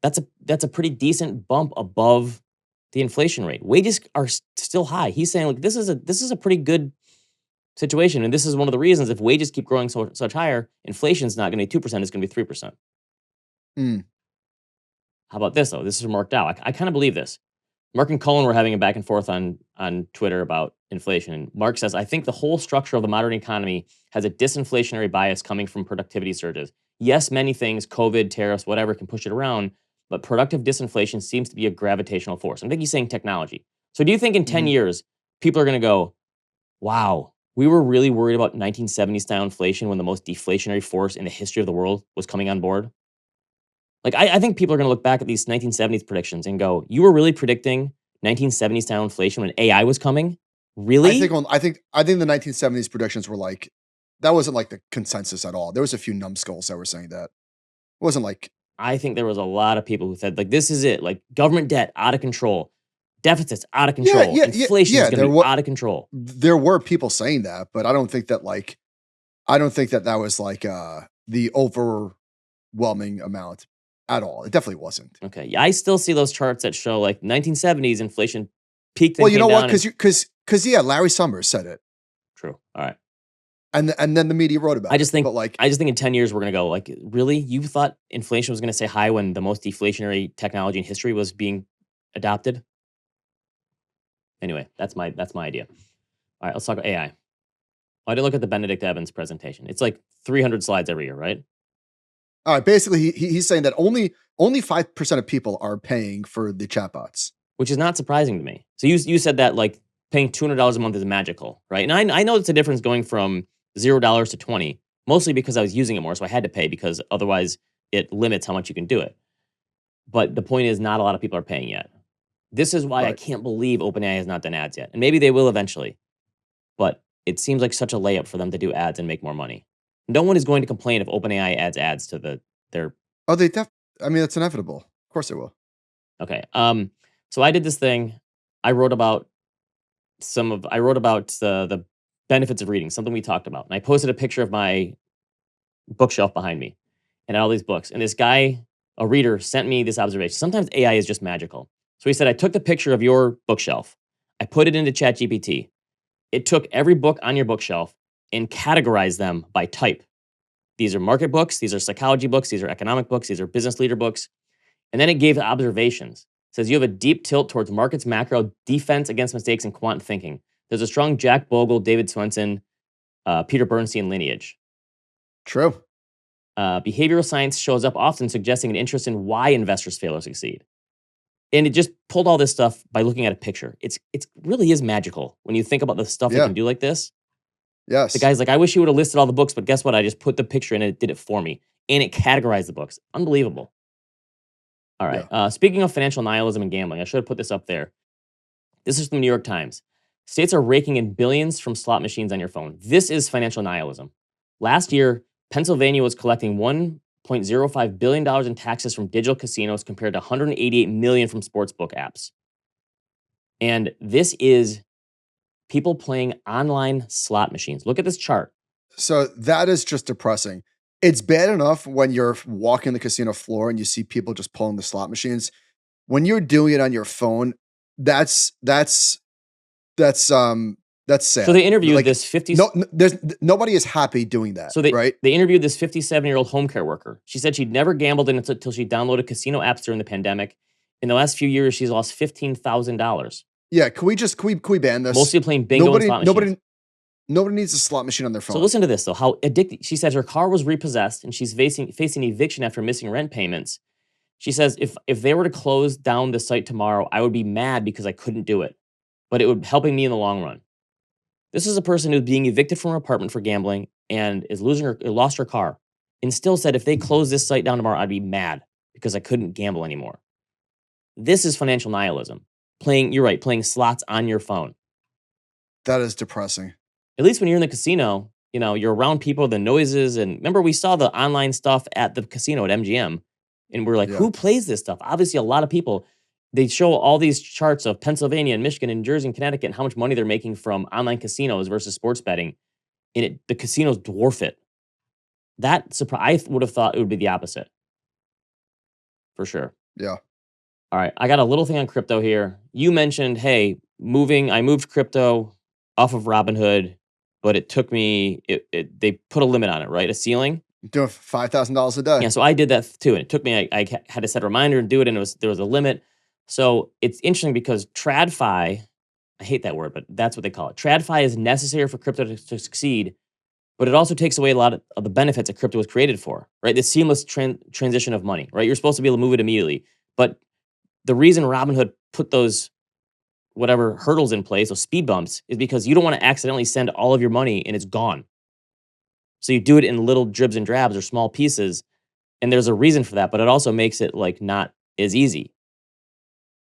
[SPEAKER 2] That's a pretty decent bump above the inflation rate. Wages are still high. He's saying, look, this is a pretty good situation, and this is one of the reasons if wages keep growing such higher, inflation's not going to be 2%, it's going to be 3%. How about this though? This is marked out. I kind of believe this. Mark and Cullen were having a back and forth on Twitter about inflation. And Mark says, I think the whole structure of the modern economy has a disinflationary bias coming from productivity surges. Yes, many things, COVID, tariffs, whatever, can push it around, but productive disinflation seems to be a gravitational force. I think he's saying technology. So do you think in 10 years, people are going to go, wow, we were really worried about 1970s style inflation when the most deflationary force in the history of the world was coming on board? Like, I think people are going to look back at these 1970s predictions and go, you were really predicting 1970s style inflation when AI was coming? Really?
[SPEAKER 1] I think the 1970s predictions were like, that wasn't like the consensus at all. There was a few numbskulls that were saying that. It wasn't like,
[SPEAKER 2] I think there was a lot of people who said, like, this is it. Like, government debt out of control, deficits out of control, inflation is going to be out of control.
[SPEAKER 1] There were people saying that, but I don't think that that was like the overwhelming amount at all. It definitely wasn't.
[SPEAKER 2] Okay, yeah, I still see those charts that show like 1970s inflation peaked. And
[SPEAKER 1] well, you know what? Because Larry Summers said it.
[SPEAKER 2] True. All right.
[SPEAKER 1] And then the media wrote about it.
[SPEAKER 2] I just think in 10 years we're gonna go like, really? You thought inflation was gonna stay high when the most deflationary technology in history was being adopted? Anyway, that's my idea. All right, let's talk about AI. I did look at the Benedict Evans presentation. It's like 300 slides every year, right?
[SPEAKER 1] All right. Basically, he's saying that only 5% of people are paying for the chatbots,
[SPEAKER 2] which is not surprising to me. So you said that like paying $200 a month is magical, right? And I know it's a difference going from $0 to 20, mostly because I was using it more, so I had to pay because otherwise it limits how much you can do it. But the point is, not a lot of people are paying yet. This is why I can't believe OpenAI has not done ads yet, and maybe they will eventually. But it seems like such a layup for them to do ads and make more money. No one is going to complain if OpenAI adds ads to their.
[SPEAKER 1] Oh, I mean, it's inevitable. Of course, they will.
[SPEAKER 2] Okay. So I did this thing. I wrote about the benefits of reading, something we talked about. And I posted a picture of my bookshelf behind me and all these books. And this guy, a reader, sent me this observation. Sometimes AI is just magical. So he said, I took the picture of your bookshelf. I put it into ChatGPT. It took every book on your bookshelf and categorized them by type. These are market books. These are psychology books. These are economic books. These are business leader books. And then it gave observations. It says you have a deep tilt towards markets, macro, defense against mistakes, and quant thinking. There's a strong Jack Bogle, David Swenson, Peter Bernstein lineage.
[SPEAKER 1] True.
[SPEAKER 2] Behavioral science shows up often, suggesting an interest in why investors fail or succeed. And it just pulled all this stuff by looking at a picture. It really is magical when you think about the stuff it can do like this.
[SPEAKER 1] Yes.
[SPEAKER 2] The guy's like, I wish he would have listed all the books, but guess what? I just put the picture in and it did it for me. And it categorized the books. Unbelievable. All right.
[SPEAKER 1] Yeah.
[SPEAKER 2] Speaking of financial nihilism and gambling, I should have put this up there. This is from the New York Times. States are raking in billions from slot machines on your phone. This is financial nihilism. Last year, Pennsylvania was collecting $1.05 billion in taxes from digital casinos compared to $188 million from sportsbook apps. And this is people playing online slot machines. Look at this chart.
[SPEAKER 1] So that is just depressing. It's bad enough when you're walking the casino floor and you see people just pulling the slot machines. When you're doing it on your phone, that's sad.
[SPEAKER 2] So they interviewed this 50.
[SPEAKER 1] Nobody is happy doing that.
[SPEAKER 2] So they interviewed this 57-year-old home care worker. She said she'd never gambled until she downloaded casino apps during the pandemic. In the last few years, she's lost $15,000.
[SPEAKER 1] Yeah, can we ban this?
[SPEAKER 2] Mostly playing bingo and slot machines.
[SPEAKER 1] Nobody needs a slot machine on their phone.
[SPEAKER 2] So listen to this, though, how addicted. She says her car was repossessed and she's facing eviction after missing rent payments. She says, if they were to close down the site tomorrow, I would be mad because I couldn't do it. But it would be helping me in the long run. This is a person who's being evicted from her apartment for gambling and is lost her car, and still said, if they close this site down tomorrow, I'd be mad because I couldn't gamble anymore. This is financial nihilism. Playing slots on your phone.
[SPEAKER 1] That is depressing.
[SPEAKER 2] At least when you're in the casino, you're around people, the noises, and remember we saw the online stuff at the casino at MGM, and we're like, who plays this stuff? Obviously, a lot of people. They show all these charts of Pennsylvania and Michigan and Jersey and Connecticut and how much money they're making from online casinos versus sports betting, and the casinos dwarf it. I would have thought it would be the opposite, for sure.
[SPEAKER 1] Yeah.
[SPEAKER 2] All right, I got a little thing on crypto here. You mentioned, hey, I moved crypto off of Robinhood, but it took me. They put a limit on it, right? A ceiling.
[SPEAKER 1] Doing $5,000 a day.
[SPEAKER 2] Yeah, so I did that too, and it took me. I had to set a reminder and do it, and there was a limit. So it's interesting because TradFi, I hate that word, but that's what they call it. TradFi is necessary for crypto to succeed, but it also takes away a lot of the benefits that crypto was created for, right? The seamless transition of money, right? You're supposed to be able to move it immediately. But the reason Robinhood put those whatever hurdles in place, those speed bumps, is because you don't want to accidentally send all of your money and it's gone. So you do it in little dribs and drabs or small pieces, and there's a reason for that, but it also makes it like not as easy.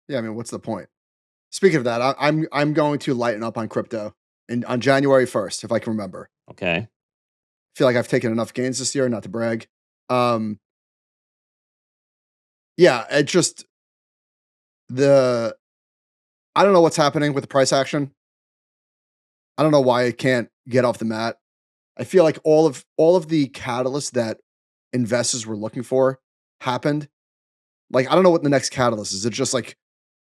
[SPEAKER 1] Yeah, I mean, what's the point? Speaking of that, I'm going to lighten up on crypto on January 1st, if I can remember.
[SPEAKER 2] Okay.
[SPEAKER 1] Feel like I've taken enough gains this year, not to brag. Yeah, it just I don't know what's happening with the price action. I don't know why it can't get off the mat. I feel like all of the catalysts that investors were looking for happened. Like, I don't know what the next catalyst is. Is it just like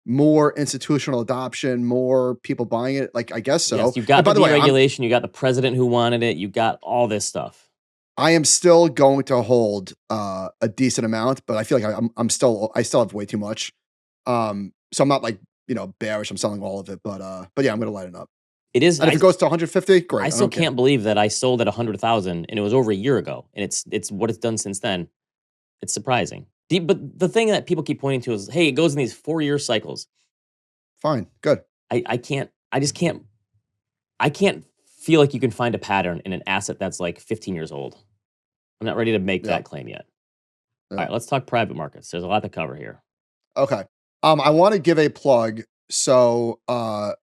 [SPEAKER 1] more institutional adoption, more people buying it? Like, I guess so.
[SPEAKER 2] Yes, you've got
[SPEAKER 1] And by
[SPEAKER 2] the
[SPEAKER 1] the way,
[SPEAKER 2] deregulation, you got the president who wanted it, you got all this stuff.
[SPEAKER 1] I am still going to hold a decent amount, but I feel like I still have way too much. So I'm not like, bearish. I'm selling all of it, but yeah, I'm gonna lighten up.
[SPEAKER 2] It is.
[SPEAKER 1] And if it goes to 150, great.
[SPEAKER 2] I still can't believe that I sold at 100,000 and it was over a year ago, and it's what it's done since then. It's surprising. But the thing that people keep pointing to is, hey, it goes in these 4-year cycles.
[SPEAKER 1] Fine, good.
[SPEAKER 2] I can't feel like you can find a pattern in an asset that's like 15 years old. I'm not ready to make that claim yet. All right, let's talk private markets. There's a lot to cover here.
[SPEAKER 1] Okay. I want to give a plug. So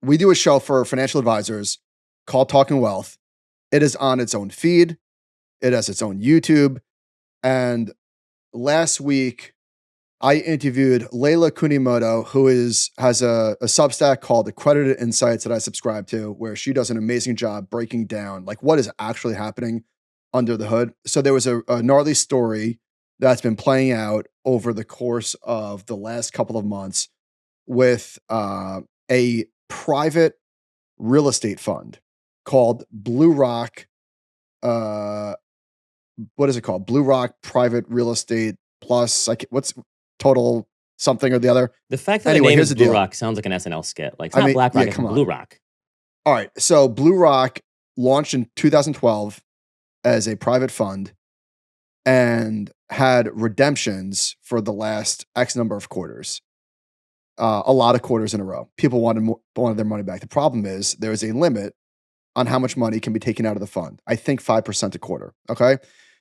[SPEAKER 1] we do a show for financial advisors called Talking Wealth. It is on its own feed. It has its own YouTube. And last week, I interviewed Leila Kunimoto, who has a Substack called Accredited Insights that I subscribe to, where she does an amazing job breaking down like what is actually happening under the hood. So there was a gnarly story that's been playing out over the course of the last couple of months with a private real estate fund called Blue Rock. What is it called? Blue Rock Private Real Estate Plus. What's total something or the other?
[SPEAKER 2] The fact that the name is Blue Rock sounds like an SNL skit. Like, it's not BlackRock, it's Blue Rock.
[SPEAKER 1] All right. So Blue Rock launched in 2012 as a private fund and had redemptions for the last X number of quarters. A lot of quarters in a row. People wanted their money back. The problem is there is a limit on how much money can be taken out of the fund. I think 5% a quarter. Okay.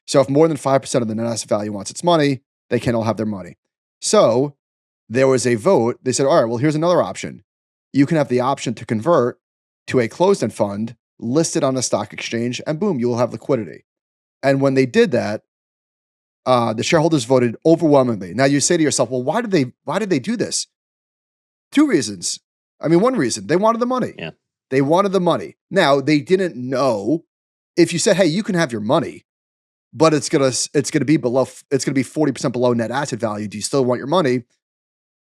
[SPEAKER 1] So if more than 5% of the net asset value wants its money, they can't all have their money. So there was a vote. They said, all right, well, here's another option. You can have the option to convert to a closed-end fund listed on a stock exchange, and boom, you will have liquidity. And when they did that, the shareholders voted overwhelmingly. Now you say to yourself, well, why did they do this? 2 reasons. I mean, one reason, they wanted the money.
[SPEAKER 2] Yeah.
[SPEAKER 1] They wanted the money. Now, they didn't know if you said, hey, you can have your money, but it's gonna be 40% below net asset value. Do you still want your money?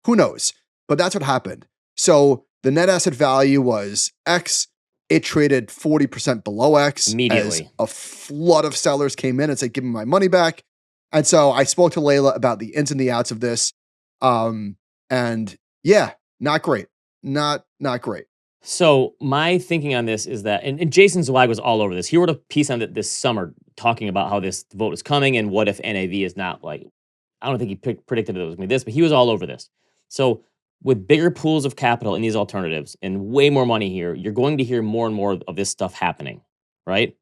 [SPEAKER 1] Who knows? But that's what happened. So the net asset value was X. It traded 40% below X
[SPEAKER 2] immediately.
[SPEAKER 1] As a flood of sellers came in and said, give me my money back. And so I spoke to Leila about the ins and the outs of this. And yeah, not great. Not great.
[SPEAKER 2] So my thinking on this is that, and Jason Zweig was all over this. He wrote a piece on it this summer talking about how this vote is coming and what if NAV is not like, I don't think he predicted it was going to be this, but he was all over this. So with bigger pools of capital in these alternatives and way more money here, you're going to hear more and more of this stuff happening, right?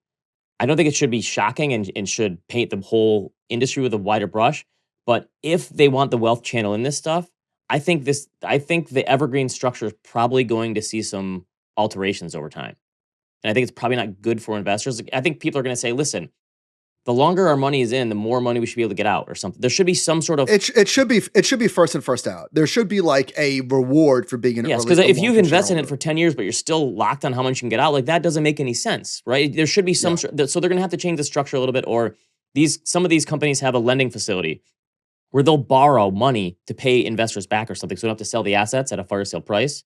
[SPEAKER 2] I don't think it should be shocking and should paint the whole industry with a wider brush. But if they want the wealth channel in this stuff, I think the evergreen structure is probably going to see some alterations over time. And I think it's probably not good for investors. I think people are going to say, listen, the longer our money is in, the more money we should be able to get out or something. There should be some sort of...
[SPEAKER 1] It should be first in, first out. There should be like a reward for being an
[SPEAKER 2] yes, because if you've invested in it for 10 years, but you're still locked on how much you can get out, like that doesn't make any sense, right? There should be some... So they're going to have to change the structure a little bit, or some of these companies have a lending facility where they'll borrow money to pay investors back or something, so they don't have to sell the assets at a fire sale price,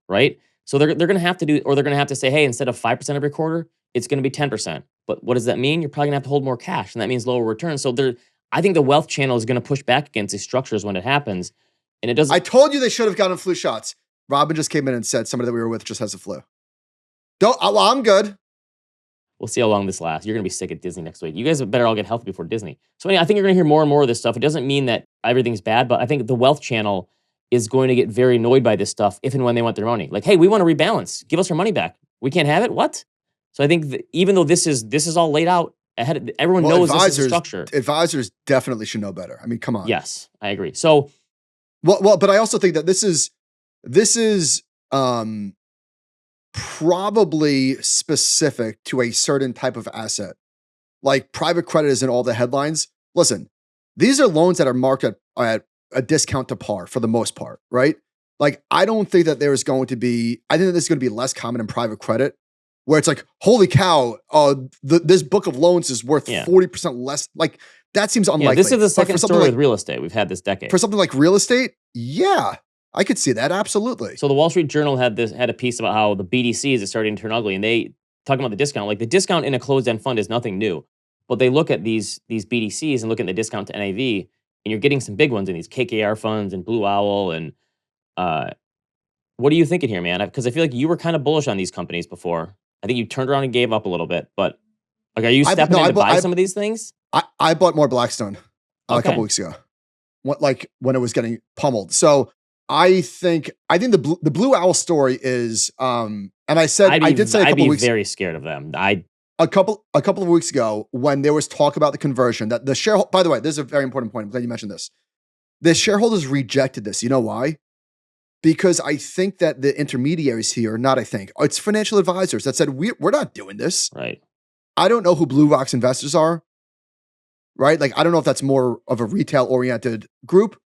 [SPEAKER 2] right? So they're going to have to do, or they're going to have to say, hey, instead of 5% every quarter, it's going to be 10%. But what does that mean? You're probably going to have to hold more cash, and that means lower returns. So I think the wealth channel is going to push back against these structures when it happens. And it doesn't.
[SPEAKER 1] I told you they should have gotten flu shots. Robin just came in and said somebody that we were with just has the flu. Well, I'm good.
[SPEAKER 2] We'll see how long this lasts. You're going to be sick at Disney next week. You guys better all get healthy before Disney. So anyway, I think you're going to hear more and more of this stuff. It doesn't mean that everything's bad, but I think the Wealth Channel is going to get very annoyed by this stuff if and when they want their money. Like, hey, we want to rebalance. Give us our money back. We can't have it? What? So I think even though this is all laid out ahead, everyone knows this is the structure.
[SPEAKER 1] Advisors definitely should know better. I mean, come on.
[SPEAKER 2] Yes, I agree. So,
[SPEAKER 1] well, but I also think that this is probably specific to a certain type of asset. Like private credit is in all the headlines. Listen, these are loans that are marked at a discount to par for the most part, right? Like, I don't think that there's going to be, I think that this is going to be less common in private credit, where it's like, holy cow, this book of loans is worth 40% less. Like, that seems unlikely.
[SPEAKER 2] Yeah, this is the second story with real estate we've had this decade.
[SPEAKER 1] For something like real estate, yeah, I could see that, absolutely.
[SPEAKER 2] So the Wall Street Journal had a piece about how the BDCs is starting to turn ugly, and they talking about the discount. Like, the discount in a closed-end fund is nothing new, but they look at these BDCs and look at the discount to NAV, and you're getting some big ones in these KKR funds and Blue Owl. And what are you thinking here, man? Because I feel like you were kind of bullish on these companies before. I think you turned around and gave up a little bit, but like, are you stepping in to buy some of these things?
[SPEAKER 1] I bought more Blackstone a couple weeks ago, when it was getting pummeled. So I think the Blue Owl story is, and I said I did say a couple weeks.
[SPEAKER 2] I'd be very scared of them.
[SPEAKER 1] A couple of weeks ago, when there was talk about the conversion, that the shareholder. By the way, this is a very important point. I'm glad you mentioned this. The shareholders rejected this. You know why? Because I think that the intermediaries here, it's financial advisors that said we're not doing this.
[SPEAKER 2] Right.
[SPEAKER 1] I don't know who Blue Rocks investors are. Right. Like, I don't know if that's more of a retail oriented group,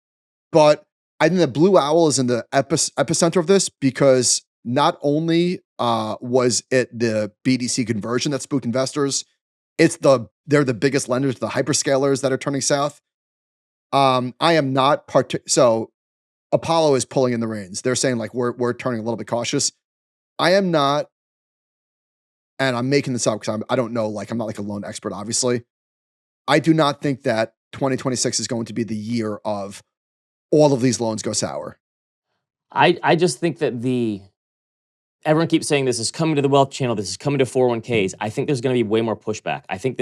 [SPEAKER 1] but I think that Blue Owl is in the epicenter of this, because not only was it the BDC conversion that spooked investors, they're the biggest lenders to the hyperscalers that are turning south. I am not so Apollo is pulling in the reins. They're saying, like, we're turning a little bit cautious. I am not, and I'm making this up because I don't know, like, I'm not like a loan expert, obviously. I do not think that 2026 is going to be the year of all of these loans go sour.
[SPEAKER 2] I just think that everyone keeps saying this is coming to the Wealth Channel, this is coming to 401ks. I think there's going to be way more pushback. I think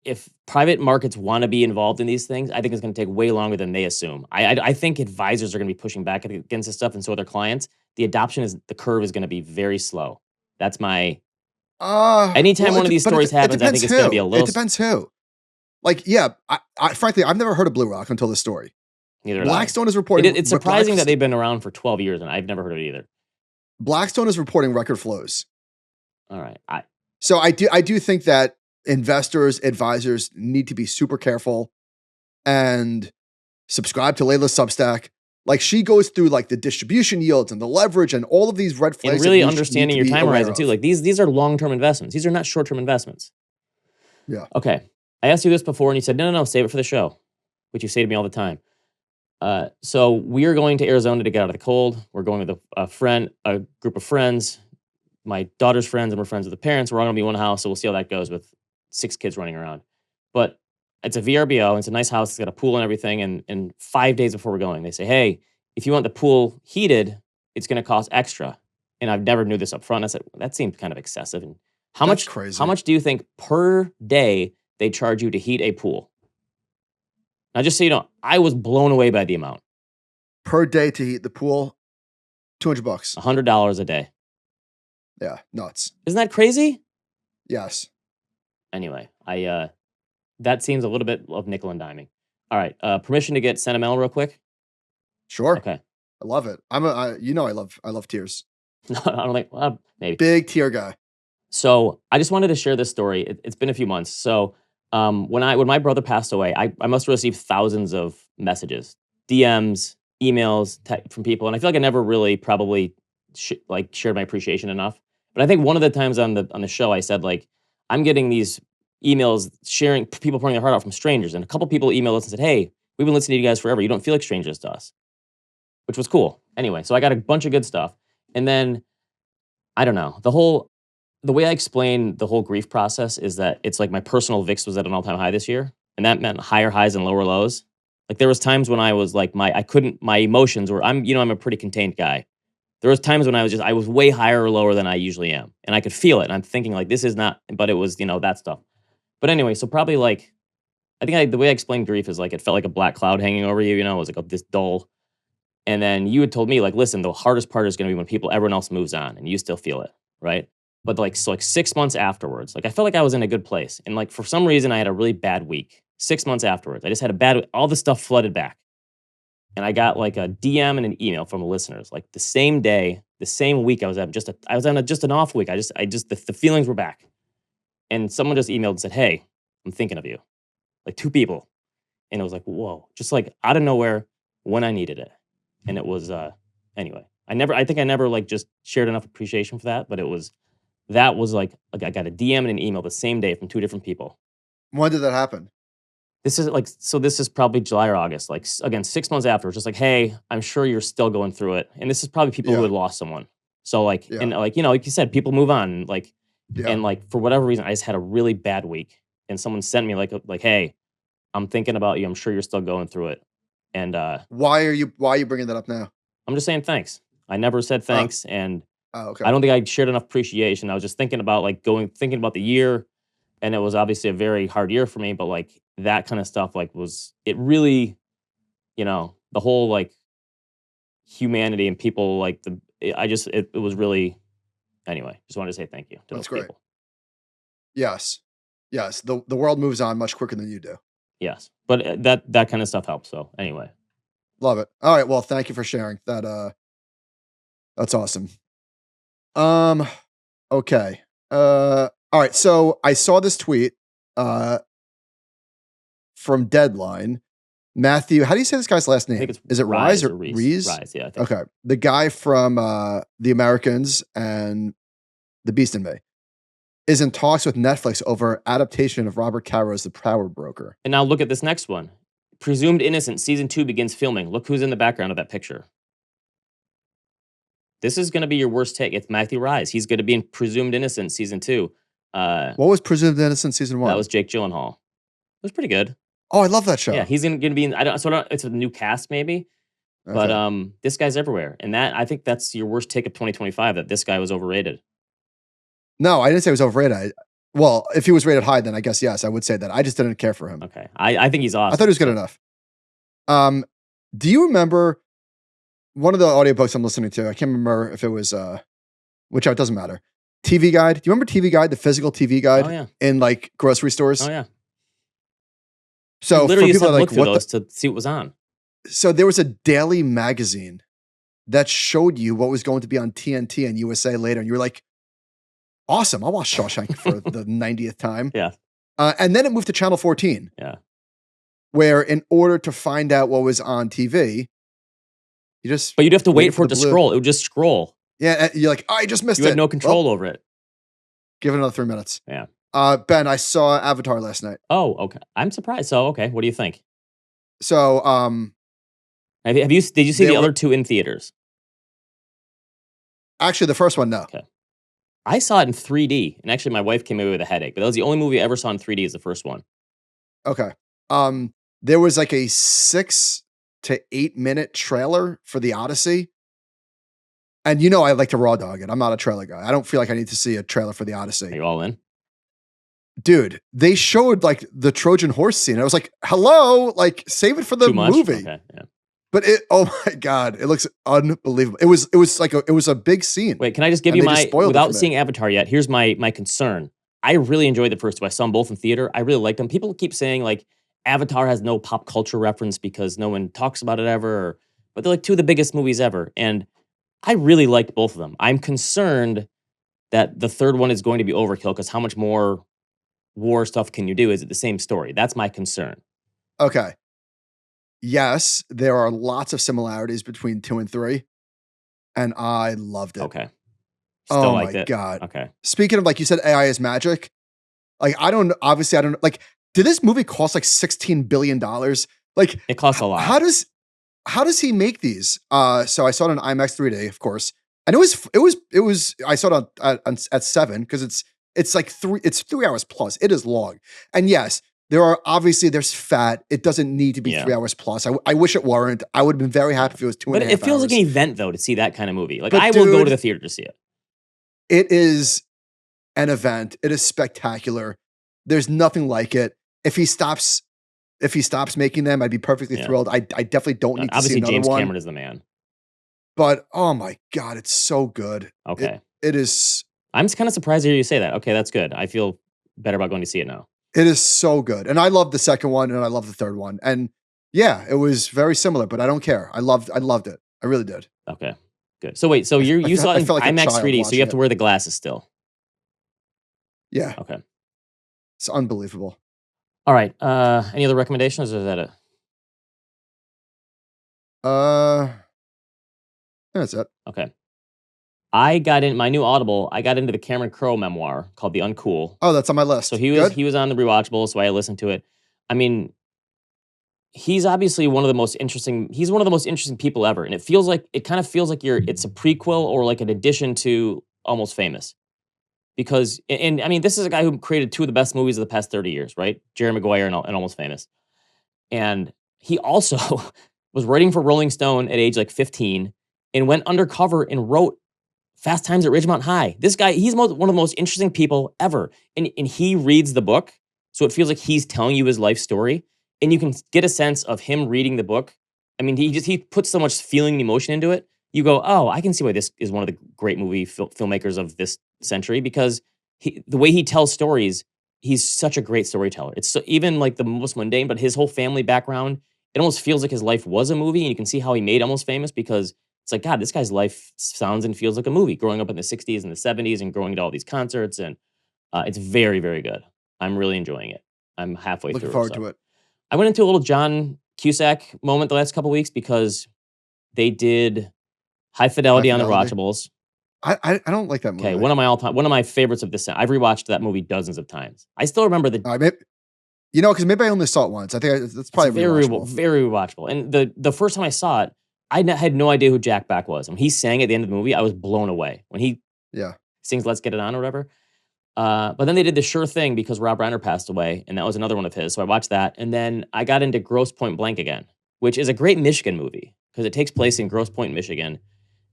[SPEAKER 2] if private markets want to be involved in these things, I think it's going to take way longer than they assume. I think advisors are going to be pushing back against this stuff, and so are their clients. The curve is going to to be very slow. That's my. Anytime one of these stories happens, I think it's going to be a little.
[SPEAKER 1] It depends who. Like, yeah, I frankly, I've never heard of Blue Rock until this story.
[SPEAKER 2] Neither
[SPEAKER 1] Blackstone is reporting.
[SPEAKER 2] It's surprising that they've been around for 12 years, and I've never heard of it either.
[SPEAKER 1] Blackstone is reporting record flows.
[SPEAKER 2] All right.
[SPEAKER 1] So I do think that investors, advisors need to be super careful and subscribe to Layla's Substack. Like, she goes through, like, the distribution yields and the leverage and all of these red flags.
[SPEAKER 2] And really understanding your time horizon too. Like, these are long-term investments. These are not short-term investments.
[SPEAKER 1] Yeah.
[SPEAKER 2] Okay. I asked you this before, and you said, no, save it for the show, which you say to me all the time. So we are going to Arizona to get out of the cold. We're going with a group of friends, my daughter's friends, and we're friends with the parents. We're all going to be in one house, so we'll see how that goes with 6 kids running around. But it's a VRBO, and it's a nice house. It's got a pool and everything. And 5 days before we're going, they say, hey, if you want the pool heated, it's going to cost extra. And I've never knew this up front. I said, that seems kind of excessive. And
[SPEAKER 1] That's crazy.
[SPEAKER 2] How much do you think per day they charge you to heat a pool? Now, just so you know, I was blown away by the amount.
[SPEAKER 1] Per day to heat the pool, $200.
[SPEAKER 2] $100 a day.
[SPEAKER 1] Yeah, nuts.
[SPEAKER 2] Isn't that crazy?
[SPEAKER 1] Yes.
[SPEAKER 2] Anyway, that seems a little bit of nickel and diming. All right, permission to get sentimental real quick?
[SPEAKER 1] Sure.
[SPEAKER 2] Okay.
[SPEAKER 1] I love it. I love tears.
[SPEAKER 2] No, I don't think, well, maybe.
[SPEAKER 1] Big tear guy.
[SPEAKER 2] So I just wanted to share this story. It's been a few months. So when my brother passed away, I must have received thousands of messages, DMs, emails from people, and I feel like I never really probably shared my appreciation enough. But I think one of the times on the show, I said, like, I'm getting these emails sharing, people pouring their heart out from strangers, and a couple people emailed us and said, hey, we've been listening to you guys forever. You don't feel like strangers to us, which was cool. Anyway, so I got a bunch of good stuff, and then I don't know, the way I explain the whole grief process is that it's like my personal VIX was at an all-time high this year, and that meant higher highs and lower lows. Like there was times when I was like my emotions were I'm a pretty contained guy. There was times when I was way higher or lower than I usually am, and I could feel it. And I'm thinking like this is not, but it was that stuff. But anyway, so probably like I think the way I explained grief is like it felt like a black cloud hanging over you. It was like this dull. And then you had told me like, listen, the hardest part is going to be when everyone else moves on, and you still feel it, right? But like 6 months afterwards, like I felt like I was in a good place, and like for some reason I had a really bad week. 6 months afterwards, I just had a bad. All the stuff flooded back. And I got like a DM and an email from listeners like the same day, the same week I was on just an off week. The feelings were back. And someone just emailed and said, "Hey, I'm thinking of you." Like 2 people. And it was like, whoa, just like out of nowhere when I needed it. And it was anyway. I think I never like just shared enough appreciation for that, but that was like I got a DM and an email the same day from 2 different people.
[SPEAKER 1] When did that happen?
[SPEAKER 2] This is probably July or August. Like again, 6 months after, it's just like, hey, I'm sure you're still going through it. And this is probably people who had lost someone. So like, and like, like you said, people move on. And like for whatever reason, I just had a really bad week. And someone sent me like, hey, I'm thinking about you. I'm sure you're still going through it. And
[SPEAKER 1] why are you bringing that up now?
[SPEAKER 2] I'm just saying thanks. I never said thanks. And
[SPEAKER 1] okay.
[SPEAKER 2] I don't think I shared enough appreciation. I was just thinking about thinking about the year. And it was obviously a very hard year for me, but like that kind of stuff, it really, the whole like humanity and people it was really, anyway, just wanted to say thank you to those people.
[SPEAKER 1] Yes. The world moves on much quicker than you do.
[SPEAKER 2] Yes. But that kind of stuff helps. So anyway.
[SPEAKER 1] Love it. All right. Well, thank you for sharing that. That's awesome. Okay. All right, so I saw this tweet from Deadline. Matthew, how do you say this guy's last name? Is it Rise or Rees?
[SPEAKER 2] Rise, yeah. I think
[SPEAKER 1] okay. The guy from The Americans and The Beast in Me is in talks with Netflix over adaptation of Robert Caro's The Power Broker.
[SPEAKER 2] And now look at this next one. Presumed Innocent season 2 begins filming. Look who's in the background of that picture. This is going to be your worst take. It's Matthew Rise. He's going to be in Presumed Innocent season 2.
[SPEAKER 1] What was Presumed Innocent season 1?
[SPEAKER 2] That was Jake Gyllenhaal. It was pretty good.
[SPEAKER 1] Oh, I love that show.
[SPEAKER 2] Yeah, he's going to be in. It's a new cast maybe, but this guy's everywhere, and I think that's your worst take of 2025. That this guy was overrated.
[SPEAKER 1] No, I didn't say he was overrated. Well, if he was rated high, then I guess yes, I would say that. I just didn't care for him.
[SPEAKER 2] Okay, I think he's awesome.
[SPEAKER 1] I thought he was good enough. Do you remember one of the audiobooks I'm listening to? I can't remember if it was which it doesn't matter. TV Guide. Do you remember TV Guide, the physical TV guide?
[SPEAKER 2] Oh, yeah.
[SPEAKER 1] In like grocery stores?
[SPEAKER 2] Oh yeah.
[SPEAKER 1] So
[SPEAKER 2] you literally
[SPEAKER 1] for people
[SPEAKER 2] used to look
[SPEAKER 1] like
[SPEAKER 2] through those to see what was on.
[SPEAKER 1] So there was a daily magazine that showed you what was going to be on TNT and USA later, and you were like, "Awesome! I'll watch Shawshank for the 90th time."
[SPEAKER 2] Yeah.
[SPEAKER 1] And then it moved to Channel 14.
[SPEAKER 2] Yeah.
[SPEAKER 1] Where in order to find out what was on TV,
[SPEAKER 2] but you'd have to wait for it to scroll. It would just scroll.
[SPEAKER 1] Yeah, you're like, I just missed it.
[SPEAKER 2] You had no control over it.
[SPEAKER 1] Give it another 3 minutes.
[SPEAKER 2] Yeah.
[SPEAKER 1] Ben, I saw Avatar last night.
[SPEAKER 2] Oh, okay. I'm surprised. So, okay, what do you think?
[SPEAKER 1] So,
[SPEAKER 2] did you see the other 2 in theaters?
[SPEAKER 1] Actually, the first one, no.
[SPEAKER 2] Okay. I saw it in 3D, and actually my wife came away with a headache, but that was the only movie I ever saw in 3D is the first one.
[SPEAKER 1] Okay. There was like a 6 to 8 minute trailer for The Odyssey. And I like to raw dog it. I'm not a trailer guy. I don't feel like I need to see a trailer for The Odyssey.
[SPEAKER 2] Are you all in?
[SPEAKER 1] Dude, they showed like the Trojan horse scene. I was like, hello, like save it for the movie.
[SPEAKER 2] Okay, yeah.
[SPEAKER 1] But oh my God, it looks unbelievable. It was a big scene.
[SPEAKER 2] Wait, can I just give you without seeing Avatar yet, here's my concern. I really enjoyed the first 2. I saw them both in theater. I really liked them. People keep saying like Avatar has no pop culture reference because no one talks about it ever, but they're like 2 of the biggest movies ever. And I really liked both of them. I'm concerned that the third one is going to be overkill because how much more war stuff can you do? Is it the same story? That's my concern.
[SPEAKER 1] Okay. Yes, there are lots of similarities between 2 and 3, and I loved it.
[SPEAKER 2] Okay.
[SPEAKER 1] Still liked it. God.
[SPEAKER 2] Okay.
[SPEAKER 1] Speaking of, like you said, AI is magic. Like, I don't, like, did this movie cost like $16 billion? Like,
[SPEAKER 2] it costs a lot.
[SPEAKER 1] How does he make these? So I saw it on IMAX 3D, of course, and it was. I saw it at 7 because it's like 3 hours plus. It is long, and yes, there's fat. It doesn't need to be
[SPEAKER 2] Yeah.
[SPEAKER 1] 3 hours plus. I wish it weren't. I would have been very happy if it was 2.5
[SPEAKER 2] But
[SPEAKER 1] hours.
[SPEAKER 2] it feels like an event, though, to see that kind of movie. Like,
[SPEAKER 1] But
[SPEAKER 2] I will go to
[SPEAKER 1] dude-
[SPEAKER 2] the theater to see it.
[SPEAKER 1] It is an event. It is spectacular. There's nothing like it. If he stops making them, I'd be perfectly
[SPEAKER 2] Yeah.
[SPEAKER 1] thrilled. I definitely don't need to see
[SPEAKER 2] Obviously,
[SPEAKER 1] another
[SPEAKER 2] James
[SPEAKER 1] one.
[SPEAKER 2] Cameron is the man.
[SPEAKER 1] But oh my God, it's so good.
[SPEAKER 2] Okay.
[SPEAKER 1] It is.
[SPEAKER 2] I'm kind of surprised to hear you say that. Okay, that's good. I feel better about going to see it now.
[SPEAKER 1] It is so good. And I love the second one and I love the third one. And yeah, it was very similar, but I don't care. I loved it. I really did.
[SPEAKER 2] Okay, good. So wait, so you saw it in
[SPEAKER 1] felt like a
[SPEAKER 2] IMAX
[SPEAKER 1] child
[SPEAKER 2] 3D, so
[SPEAKER 1] watching
[SPEAKER 2] you have to
[SPEAKER 1] it.
[SPEAKER 2] wear the glasses still.
[SPEAKER 1] Yeah.
[SPEAKER 2] Okay.
[SPEAKER 1] It's unbelievable.
[SPEAKER 2] All right. Any other recommendations, or is that it?
[SPEAKER 1] That's it.
[SPEAKER 2] Okay. I got in my new Audible. I got into the Cameron Crowe memoir called The Uncool.
[SPEAKER 1] Oh, that's on my list.
[SPEAKER 2] So he
[SPEAKER 1] Good?
[SPEAKER 2] was on the rewatchable, so I listened to it. I mean, he's obviously one of the most interesting. He's one of the most interesting people ever, and it kind of feels like it's a prequel or like an addition to Almost Famous. Because and I mean, this is a guy who created two of the best movies of the past 30 years, right? Jerry Maguire and Almost Famous. And he also was writing for Rolling Stone at age like 15 and went undercover and wrote Fast Times at Ridgemont High. This guy, he's one of the most interesting people ever. And he reads the book, so it feels like he's telling you his life story. And you can get a sense of him reading the book. I mean, he puts so much feeling and emotion into it. You go, oh, I can see why this is one of the great movie filmmakers of this century, because the way he tells stories, he's such a great storyteller. It's even like the most mundane, but his whole family background, it almost feels like his life was a movie, and you can see how he made Almost Famous, because it's like, God, this guy's life sounds and feels like a movie, growing up in the 60s and the 70s and going to all these concerts, and it's very, very good. I'm really enjoying it. I'm halfway through.
[SPEAKER 1] Looking forward to it.
[SPEAKER 2] I went into a little John Cusack moment the last couple of weeks because they did High Fidelity on the Rewatchables.
[SPEAKER 1] I don't like that movie.
[SPEAKER 2] Okay, one of my favorites of this. I've rewatched that movie dozens of times. I still remember
[SPEAKER 1] because maybe I only saw it once. I think that's probably
[SPEAKER 2] very rewatchable. And the first time I saw it, I had no idea who Jack Black was. When he sang at the end of the movie, I was blown away. When he sings "Let's Get It On" or whatever. But then they did The Sure Thing because Rob Reiner passed away, and that was another one of his. So I watched that, and then I got into Grosse Point Blank again, which is a great Michigan movie because it takes place in Grosse Point, Michigan.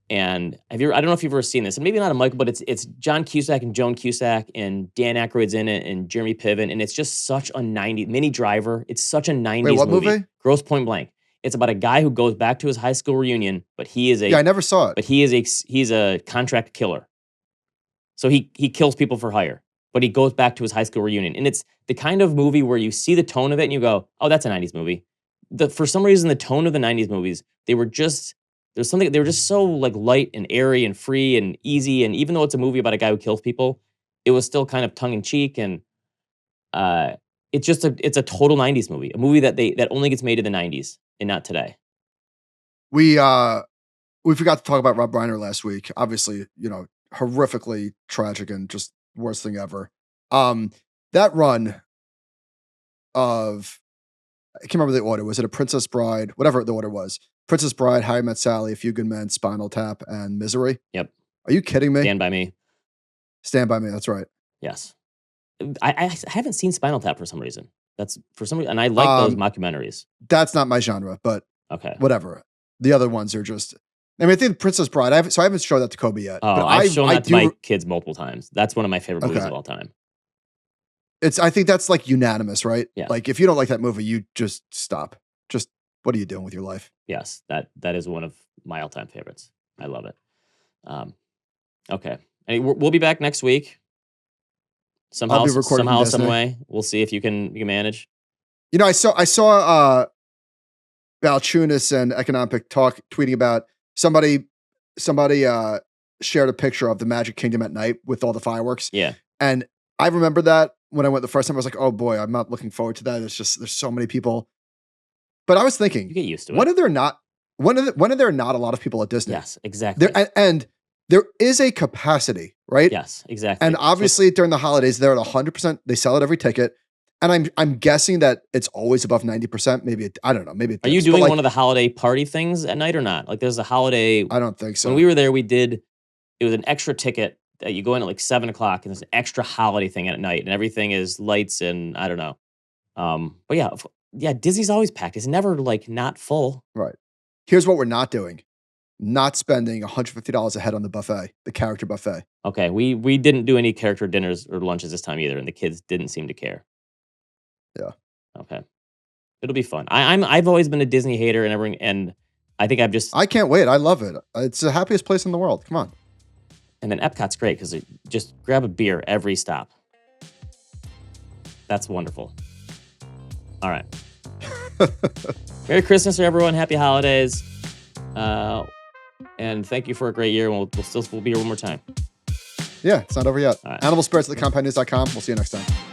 [SPEAKER 2] And I don't know if you've ever seen this, and maybe not a Michael, but it's John Cusack and Joan Cusack and Dan Aykroyd's in it and Jeremy Piven, and it's just such a 90s Minnie Driver. It's such a 90s
[SPEAKER 1] Wait, what movie?
[SPEAKER 2] Grosse Point Blank. It's about a guy who goes back to his high school reunion, but he is
[SPEAKER 1] I never saw it.
[SPEAKER 2] But he's a contract killer. So he kills people for hire, but he goes back to his high school reunion. And it's the kind of movie where you see the tone of it and you go, oh, that's a 90s movie. For some reason, the tone of the 90s movies, they were just so like light and airy and free and easy. And even though it's a movie about a guy who kills people, it was still kind of tongue in cheek. And it's a total 90s movie, a movie that only gets made in the 90s and not today.
[SPEAKER 1] We forgot to talk about Rob Reiner last week. Obviously, horrifically tragic and just worst thing ever. That run of, I can't remember the order. Was it A Princess Bride? Whatever the order was. Princess Bride, How I Met Sally, A Few Good Men, Spinal Tap, and Misery.
[SPEAKER 2] Yep.
[SPEAKER 1] Are you kidding me?
[SPEAKER 2] Stand By Me.
[SPEAKER 1] Stand By Me. That's right.
[SPEAKER 2] Yes. I haven't seen Spinal Tap for some reason. And I like those mockumentaries.
[SPEAKER 1] That's not my genre, but
[SPEAKER 2] okay,
[SPEAKER 1] whatever. The other ones are just. I mean, I think Princess Bride. I haven't shown that to Kobe yet.
[SPEAKER 2] Oh,
[SPEAKER 1] but
[SPEAKER 2] I've shown that to my kids multiple times. That's one of my favorite movies
[SPEAKER 1] Okay.
[SPEAKER 2] of all time.
[SPEAKER 1] I think that's like unanimous, right?
[SPEAKER 2] Yeah.
[SPEAKER 1] Like if you don't like that movie, you just stop. Just what are you doing with your life?
[SPEAKER 2] Yes, that is one of my all-time favorites. I love it. Okay, and we'll be back next week. Somehow, some way, we'll see if you can manage.
[SPEAKER 1] I saw Valachunas and Economic Talk tweeting about somebody shared a picture of the Magic Kingdom at night with all the fireworks.
[SPEAKER 2] Yeah,
[SPEAKER 1] and I remember that when I went the first time. I was like, oh boy, I'm not looking forward to that. It's just there's so many people. But I was thinking,
[SPEAKER 2] you get used to it.
[SPEAKER 1] When are there not a lot of people at Disney?
[SPEAKER 2] Yes, exactly.
[SPEAKER 1] And there is a capacity, right?
[SPEAKER 2] Yes, exactly.
[SPEAKER 1] And obviously during the holidays, they're at 100%. They sell it every ticket. And I'm guessing that it's always above 90%. Maybe I don't know. Maybe
[SPEAKER 2] are you doing one of the holiday party things at night or not? Like there's a holiday.
[SPEAKER 1] I don't think so.
[SPEAKER 2] When we were there, it was an extra ticket that you go in at like 7:00 and there's an extra holiday thing at night and everything is lights and I don't know. But yeah, Disney's always packed. It's never like not full.
[SPEAKER 1] Right. Here's what we're not doing. Not spending $150 a head on the buffet, the character buffet.
[SPEAKER 2] Okay, we didn't do any character dinners or lunches this time either, and the kids didn't seem to care.
[SPEAKER 1] Yeah.
[SPEAKER 2] Okay, it'll be fun. I've always been a Disney hater, and I think
[SPEAKER 1] I can't wait. I love it. It's the happiest place in the world. Come on.
[SPEAKER 2] And then Epcot's great because just grab a beer every stop. That's wonderful. All right. Merry Christmas, everyone. Happy holidays. And thank you for a great year. We'll be here one more time.
[SPEAKER 1] Yeah, it's not over yet.
[SPEAKER 2] All right.
[SPEAKER 1] Animal Spirits at thecompoundnews.com. We'll see you next time.